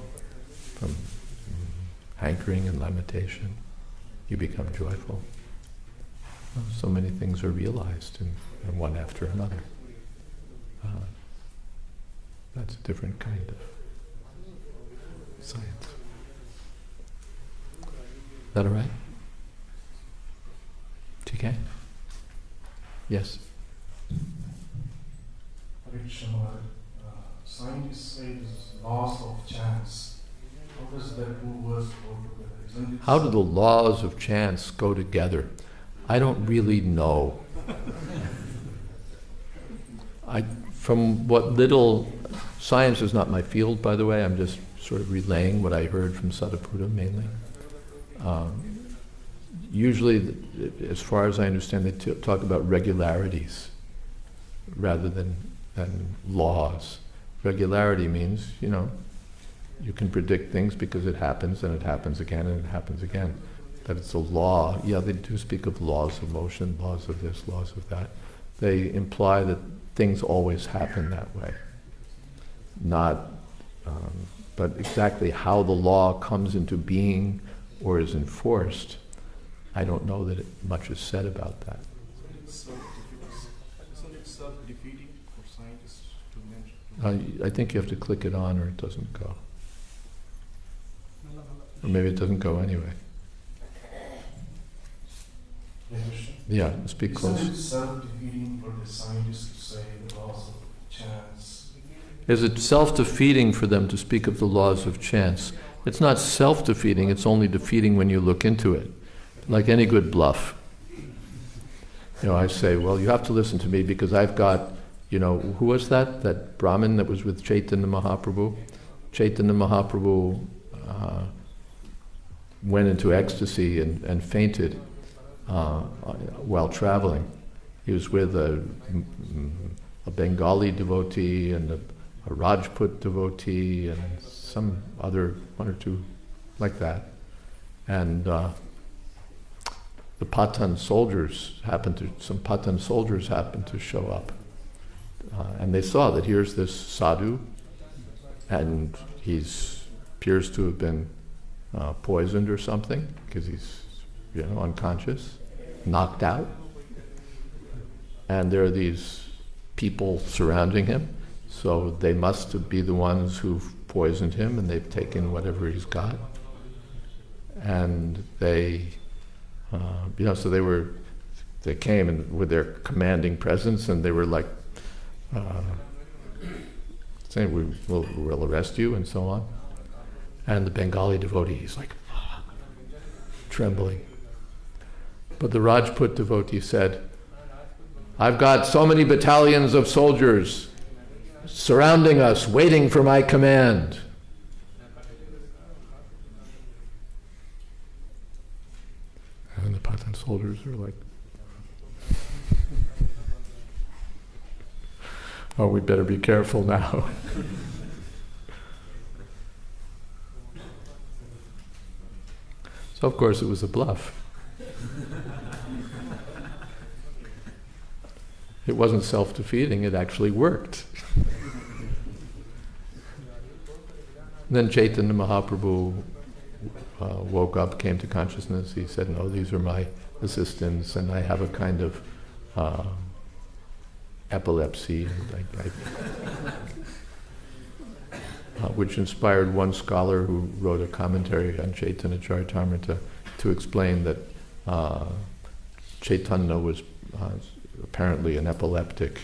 from hankering and lamentation. You become joyful. So many things are realized in one after another. That's a different kind of science. Is that all right? TK? Yes? Scientists say there's laws of chance. How does that two words go together? How do the laws of chance go together? I don't really know. From what little, science is not my field, by the way. I'm just sort of relaying what I heard from Sadaputa mainly. Usually, as far as I understand, they talk about regularities rather than laws. Regularity means, you can predict things because it happens and it happens again and it happens again. That it's a law. Yeah, they do speak of laws of motion, laws of this, laws of that. They imply that things always happen that way. But exactly how the law comes into being or is enforced, I don't know that much is said about that. Isn't it self-defeating for scientists to mention? I think you have to click it on or it doesn't go. Or maybe it doesn't go anyway. Yeah, speak close. Isn't it self-defeating for the scientists to say the laws of chance? Is it self-defeating for them to speak of the laws of chance? It's not self-defeating, it's only defeating when you look into it. Like any good bluff. I say, well, you have to listen to me because I've got, who was that? That Brahmin that was with Chaitanya Mahaprabhu? Chaitanya Mahaprabhu went into ecstasy and fainted while traveling. He was with a Bengali devotee and a Rajput devotee and some other one or two like that. And some Pathan soldiers happened to show up. And they saw that here's this sadhu, and he appears to have been poisoned or something, because he's unconscious, knocked out. And there are these people surrounding him, so they must be the ones who've poisoned him, and they've taken whatever he's got. And they so they came and with their commanding presence, and they were like saying, we'll arrest you, and so on. And the Bengali devotee, he's like trembling. But the Rajput devotee said, I've got so many battalions of soldiers surrounding us, waiting for my command. And the Pathan soldiers are like, oh, we better be careful now. So of course it was a bluff. It wasn't self-defeating, it actually worked. Then Chaitanya Mahaprabhu woke up, came to consciousness. He said, no, these are my assistants, and I have a kind of epilepsy, which inspired one scholar who wrote a commentary on Chaitanya Charitamrita to explain that Chaitanya was apparently an epileptic.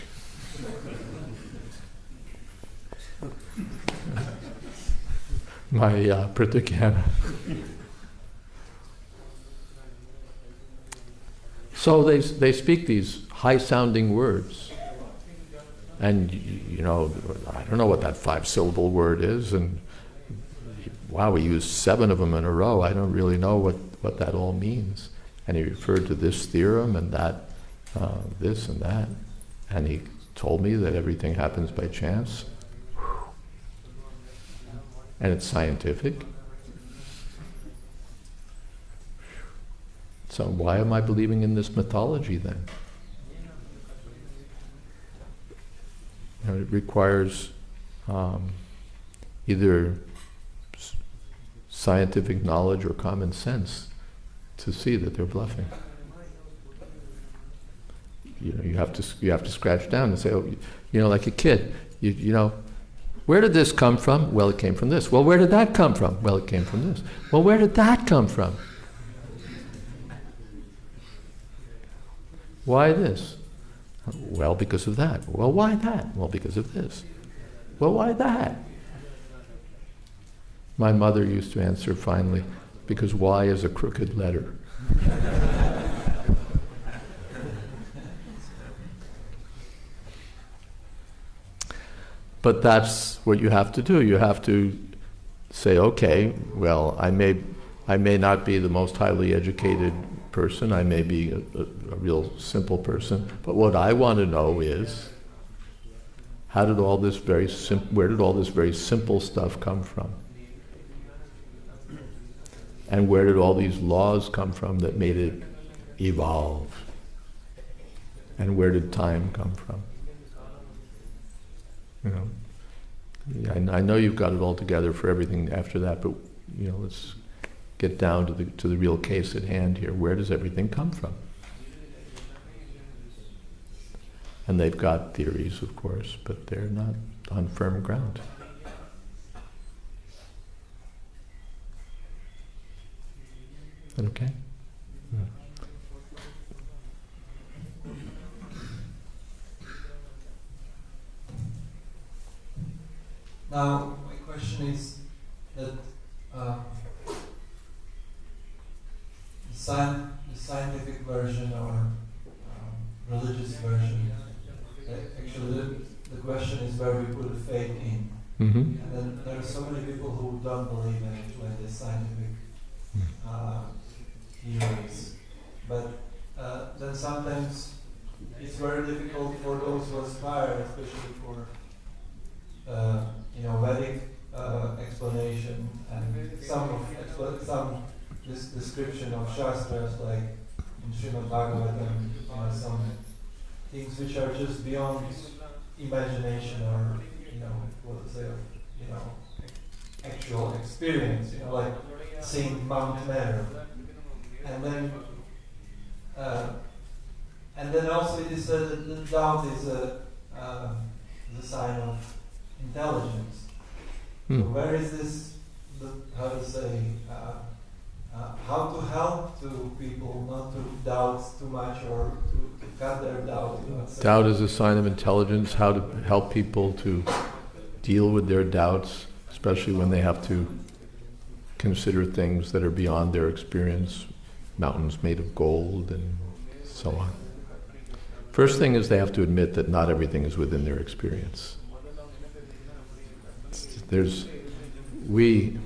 my pratyajnana. So they speak these high-sounding words, and you know, I don't know what that 5-syllable word is, and wow, we used 7 of them in a row. I don't really know what that all means. And he referred to this theorem and that, this and that, and he told me that everything happens by chance, and it's scientific. So why am I believing in this mythology then? You know, it requires either scientific knowledge or common sense to see that they're bluffing. You know, you have to scratch down and say, oh, you know, like a kid, you know, where did this come from? Well, it came from this. Well, where did that come from? Well, it came from this. Well, where did that come from? Why this? Well, because of that. Well, why that? Well, because of this. Well, why that? My mother used to answer finally, because Y is a crooked letter. But that's what you have to do. You have to say, okay, well, I may not be the most highly educated person, I may be a real simple person, but what I want to know is, where did all this very simple stuff come from? And where did all these laws come from that made it evolve? And where did time come from? You know, yeah, I know you've got it all together for everything after that, but you know, let's get down to the real case at hand here. Where does everything come from? And they've got theories, of course, but they're not on firm ground. Is that okay? Yeah. Now, my question is that the scientific version or religious version, actually the question is where we put the faith in. Mm-hmm. And then there are so many people who don't believe in it, like the scientific theories. But then sometimes it's very difficult for those who aspire, especially for Vedic explanation and some this description of Shastras, like in Srimad Bhagavatam, some things which are just beyond imagination or actual experience, like seeing Mount Meru, and then also it is said that the doubt is a sign of intelligence. So where is this? How to help to people not to doubt too much or to cut their doubt? Doubt is a sign of intelligence. How to help people to deal with their doubts, especially when they have to consider things that are beyond their experience, mountains made of gold and so on. First thing is they have to admit that not everything is within their experience. When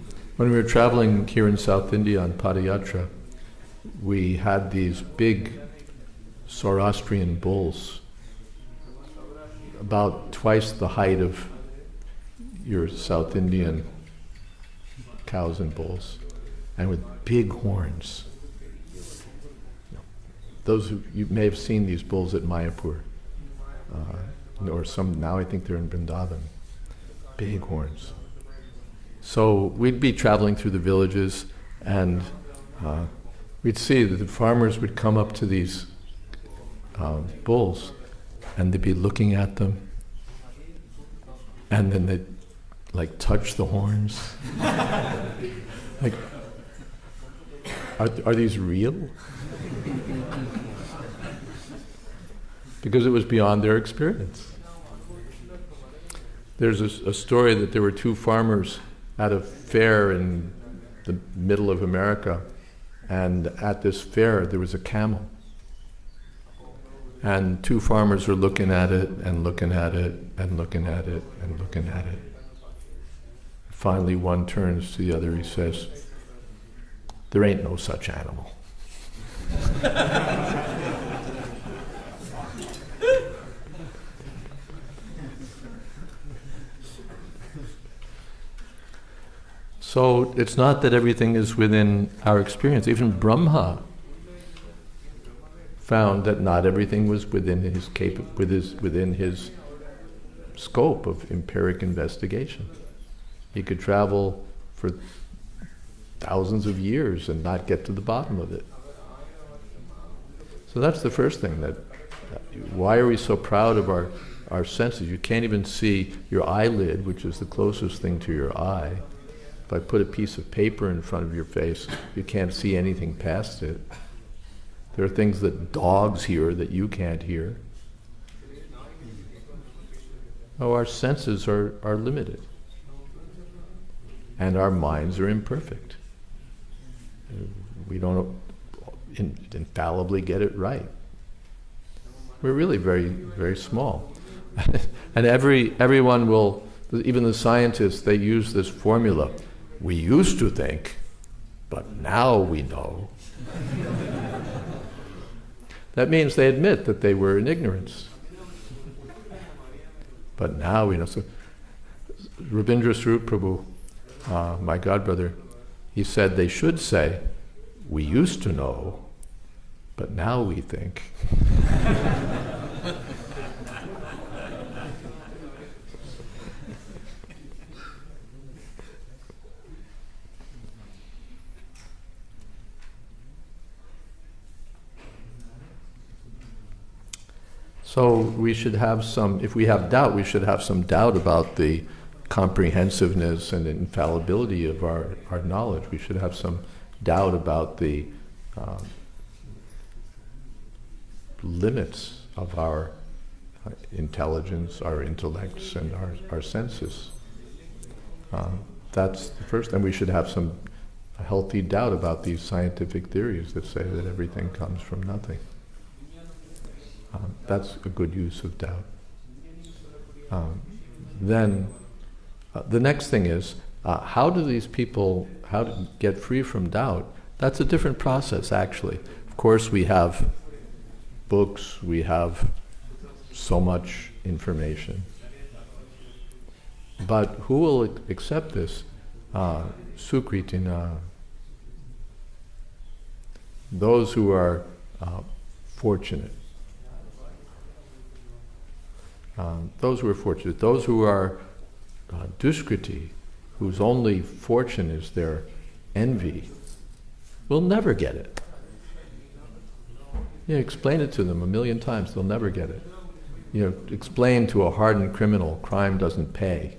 we were traveling here in South India on Padayatra, we had these big Zoroastrian bulls, about twice the height of your South Indian cows and bulls, and with big horns. Those who, you may have seen these bulls at Mayapur, or some, now I think they're in Vrindavan. Big horns. So we'd be traveling through the villages, and we'd see that the farmers would come up to these bulls, and they'd be looking at them, and then they'd touch the horns. Are these real? Because it was beyond their experience. There's a story that there were two farmers at a fair in the middle of America, and at this fair there was a camel. And two farmers were looking at it, and looking at it, and looking at it, and looking at it. Finally one turns to the other, he says, "There ain't no such animal." So it's not that everything is within our experience. Even Brahma found that not everything was within his scope of empiric investigation. He could travel for thousands of years and not get to the bottom of it. So that's the first thing. Why are we so proud of our senses? You can't even see your eyelid, which is the closest thing to your eye. If I put a piece of paper in front of your face, you can't see anything past it. There are things that dogs hear that you can't hear. Oh, our senses are limited. And our minds are imperfect. We don't infallibly get it right. We're really very, very small. And everyone will, even the scientists, they use this formula. We used to think, but now we know. That means they admit that they were in ignorance. But now we know. So Rabindra Swarup Prabhu, my godbrother, he said they should say, we used to know, but now we think. So we should have some, if we have doubt, we should have some doubt about the comprehensiveness and infallibility of our knowledge. We should have some doubt about the limits of our intelligence, our intellects, and our senses. That's the first, and we should have some healthy doubt about these scientific theories that say that everything comes from nothing. That's a good use of doubt. Then the next thing is, how do these people, how to get free from doubt? That's a different process, actually. Of course, we have books, we have so much information. But who will accept this? Sukritina. Those who are fortunate. Those who are fortunate, those who are duskriti, whose only fortune is their envy, will never get it. You explain it to them 1,000,000 times, they'll never get it. Explain to a hardened criminal, crime doesn't pay.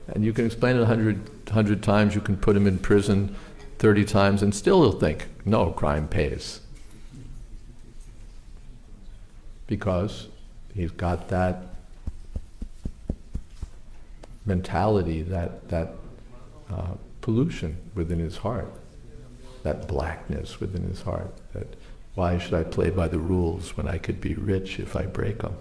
And you can explain it 100 times, you can put him in prison 30 times, and still he'll think, no, crime pays. Because he's got that mentality, that pollution within his heart, that blackness within his heart, that why should I play by the rules when I could be rich if I break them?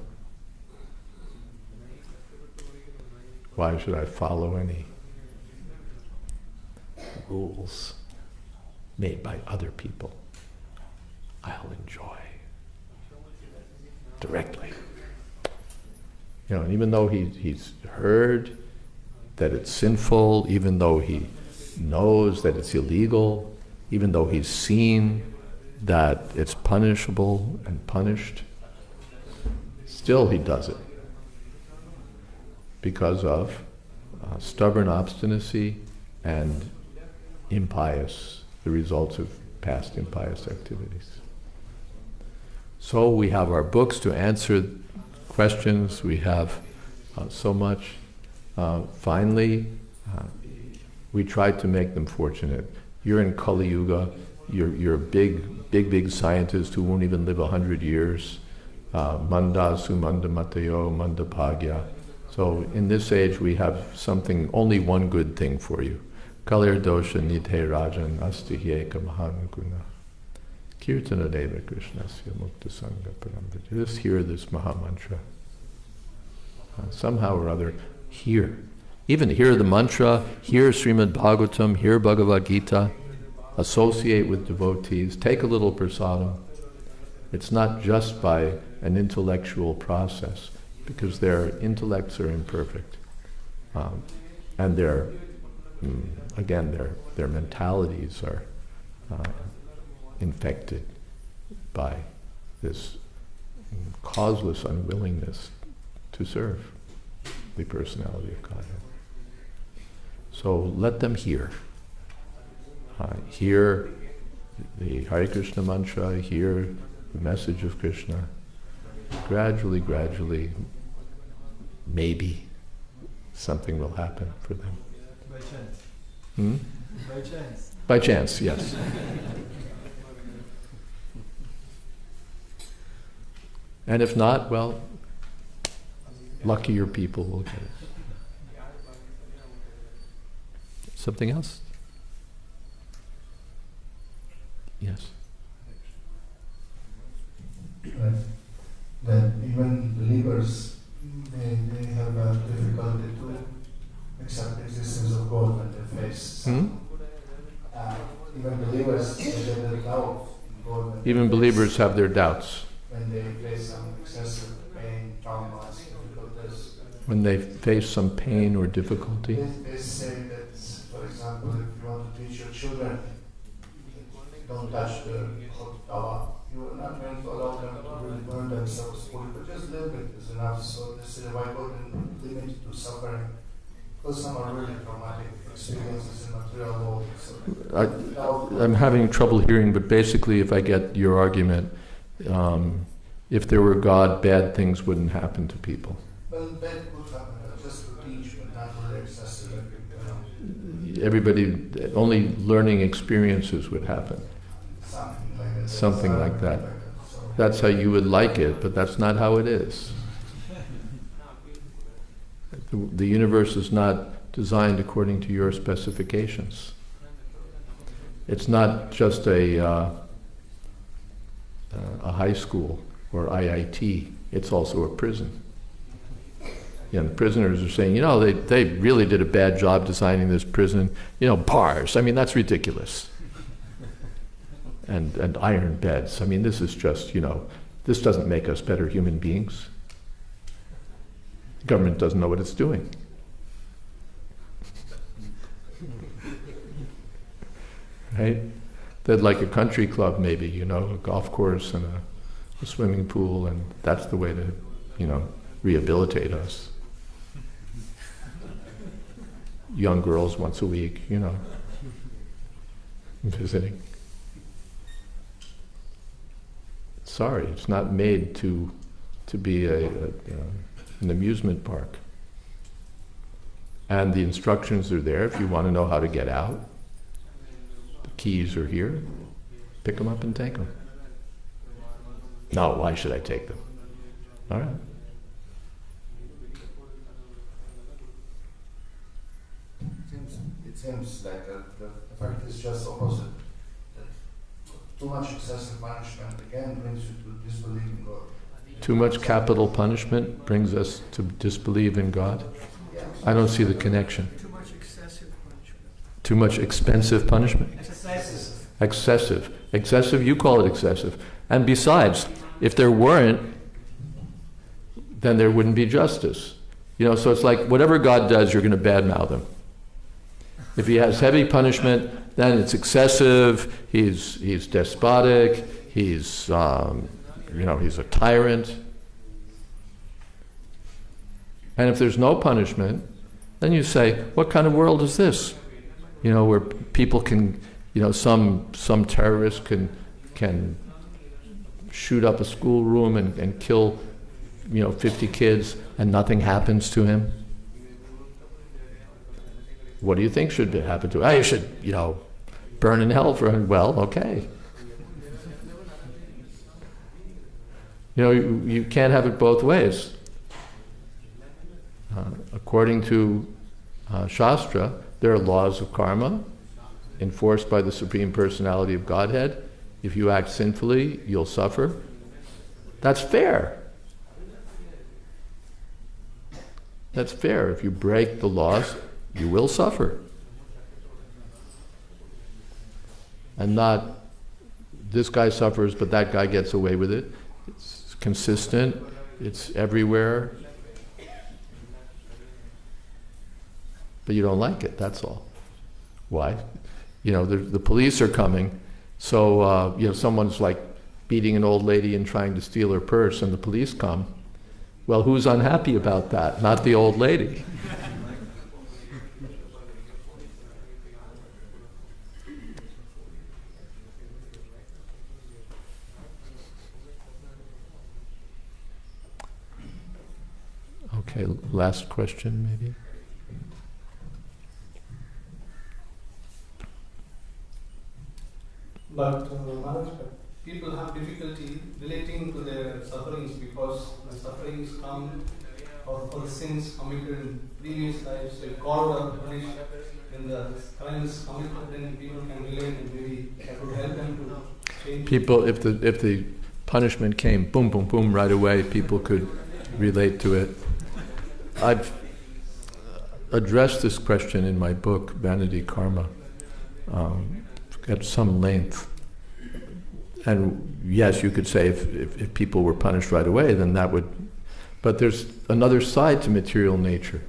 Why should I follow any rules made by other people? I'll enjoy directly. And even though he's heard that it's sinful, even though he knows that it's illegal, even though he's seen that it's punishable and punished, still he does it because of stubborn obstinacy and the results of past impious activities. So we have our books to answer questions, we have so much. Finally, we try to make them fortunate. You're in Kali Yuga, you're a big scientist who won't even live 100 years. Manda sumanda matayo manda bhagya So in this age we have something, only one good thing for you. Kalir dosha nidhe rajan asti hyeka mahanaguna. Kirtana deva krishnasya mukta sangha parambrita. Just hear this mahamantra. Somehow or other, hear. Even hear the mantra, hear Srimad Bhagavatam, hear Bhagavad Gita, associate with devotees, take a little prasadam. It's not just by an intellectual process, because their intellects are imperfect. And their mentalities are infected by this causeless unwillingness to serve the personality of Godhead. So let them hear. Hear the Hare Krishna mantra, hear the message of Krishna. Gradually, maybe something will happen for them. By chance. By chance. By chance, yes. And if not, well, luckier people will get it. Something else? Yes. That even believers, they have a difficulty to accept the existence of God when they face even believers, they have doubt in God. Even believers have their doubts. When they face some excessive pain, traumas, difficulties. When they face some pain or difficulty. They say that, for example, if you want to teach your children, don't touch the hot tawa. You are not going to allow them to really burn themselves fully, but just a little bit is enough. So they say, why go and limit to suffering? Because some are really traumatic experiences in material world. So I'm having trouble hearing, but basically, if I get your argument, if there were God, bad things wouldn't happen to people. Well, bad would happen, just to teach, but not really excessive. Everybody, only learning experiences would happen. Something like that. That's how you would like it, but that's not how it is. The universe is not designed according to your specifications. It's not just a high school or IIT. It's also a prison. The prisoners are saying, they really did a bad job designing this prison. Bars. I mean, that's ridiculous. And iron beds. I mean, this is just, this doesn't make us better human beings. The government doesn't know what it's doing. Right? They'd like a country club maybe, a golf course and a swimming pool, and that's the way to, rehabilitate us. Young girls once a week, visiting. Sorry, it's not made to be an amusement park. And the instructions are there if you want to know how to get out. The keys are here. Pick them up and take them. No, why should I take them? All right. It seems like the fact is just opposite. Too much excessive punishment again brings you to disbelieve in God. Too much capital punishment brings us to disbelieve in God? Yes. I don't see the connection. Too much excessive punishment. Too much expensive punishment? Excessive. Excessive, you call it excessive. And besides, if there weren't, then there wouldn't be justice. So it's like whatever God does, you're going to badmouth him. If he has heavy punishment, then it's excessive, he's despotic, he's a tyrant. And if there's no punishment, then you say, what kind of world is this? Where people can, some terrorist can shoot up a schoolroom and kill, 50 kids and nothing happens to him. What do you think should happen to him? You should, burn in hell for him. Well, okay. You can't have it both ways. According to Shastra, there are laws of karma enforced by the Supreme Personality of Godhead. If you act sinfully, you'll suffer. That's fair. That's fair. If you break the laws, you will suffer. And not, this guy suffers, but that guy gets away with it. It's consistent. It's everywhere. But you don't like it, that's all. Why? The police are coming, so someone's like beating an old lady and trying to steal her purse, and the police come. Well, who's unhappy about that? Not the old lady. Okay, last question maybe. But Maharaj, people have difficulty relating to their sufferings because the sufferings come or for the sins committed in previous lives, so called or punished. When the crime is committed, then people can relate and maybe that would help them to change. People, if the punishment came boom, boom, boom right away, people could relate to it. I've addressed this question in my book, Vanity Karma, at some length. And yes, you could say if people were punished right away, then that would... But there's another side to material nature.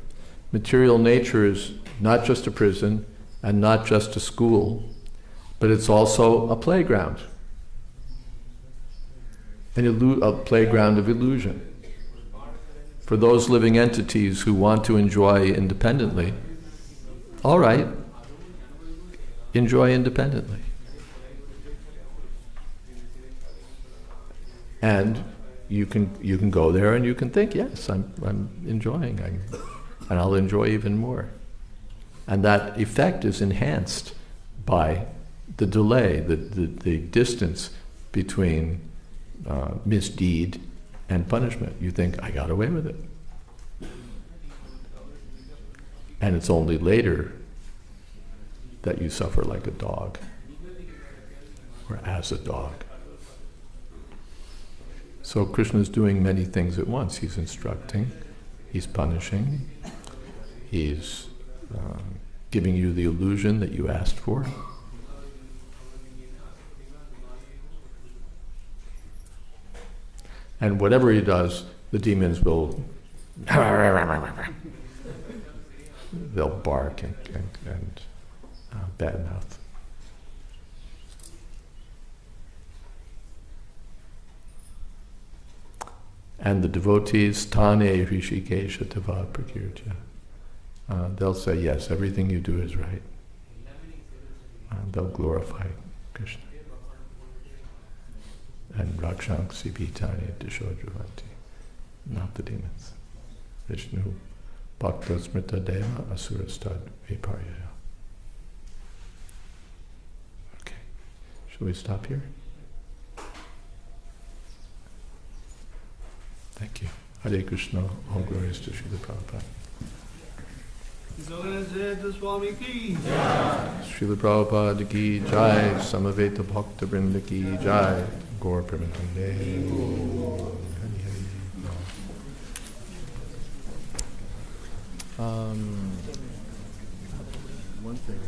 Material nature is not just a prison and not just a school, but it's also a playground. A playground of illusion. For those living entities who want to enjoy independently, all right, enjoy independently. And you can go there and you can think, yes, I'm enjoying, and I'll enjoy even more. And that effect is enhanced by the delay, the distance between misdeed and punishment. You think, I got away with it. And it's only later that you suffer like a dog, or as a dog. So Krishna is doing many things at once. He's instructing, he's punishing, he's giving you the illusion that you asked for. And whatever he does, the demons will they'll bark and badmouth. And the devotees, Tane Rishikesha Tava Prakirtya, they'll say, yes, everything you do is right. They'll glorify Krishna. And Rakshank Sibhitani Dishodravanti, not the demons. Vishnu Bhakta Smrita Deva Asurastad Viparya. Okay, shall we stop here? Thank you. Hare Krishna, all glories to Srila Prabhupada. Swami ki Srila Prabhupada ki jai, Samaveta Bhakta Vrinda ki jai, Gaur Premanande. Hari Hari. One thing.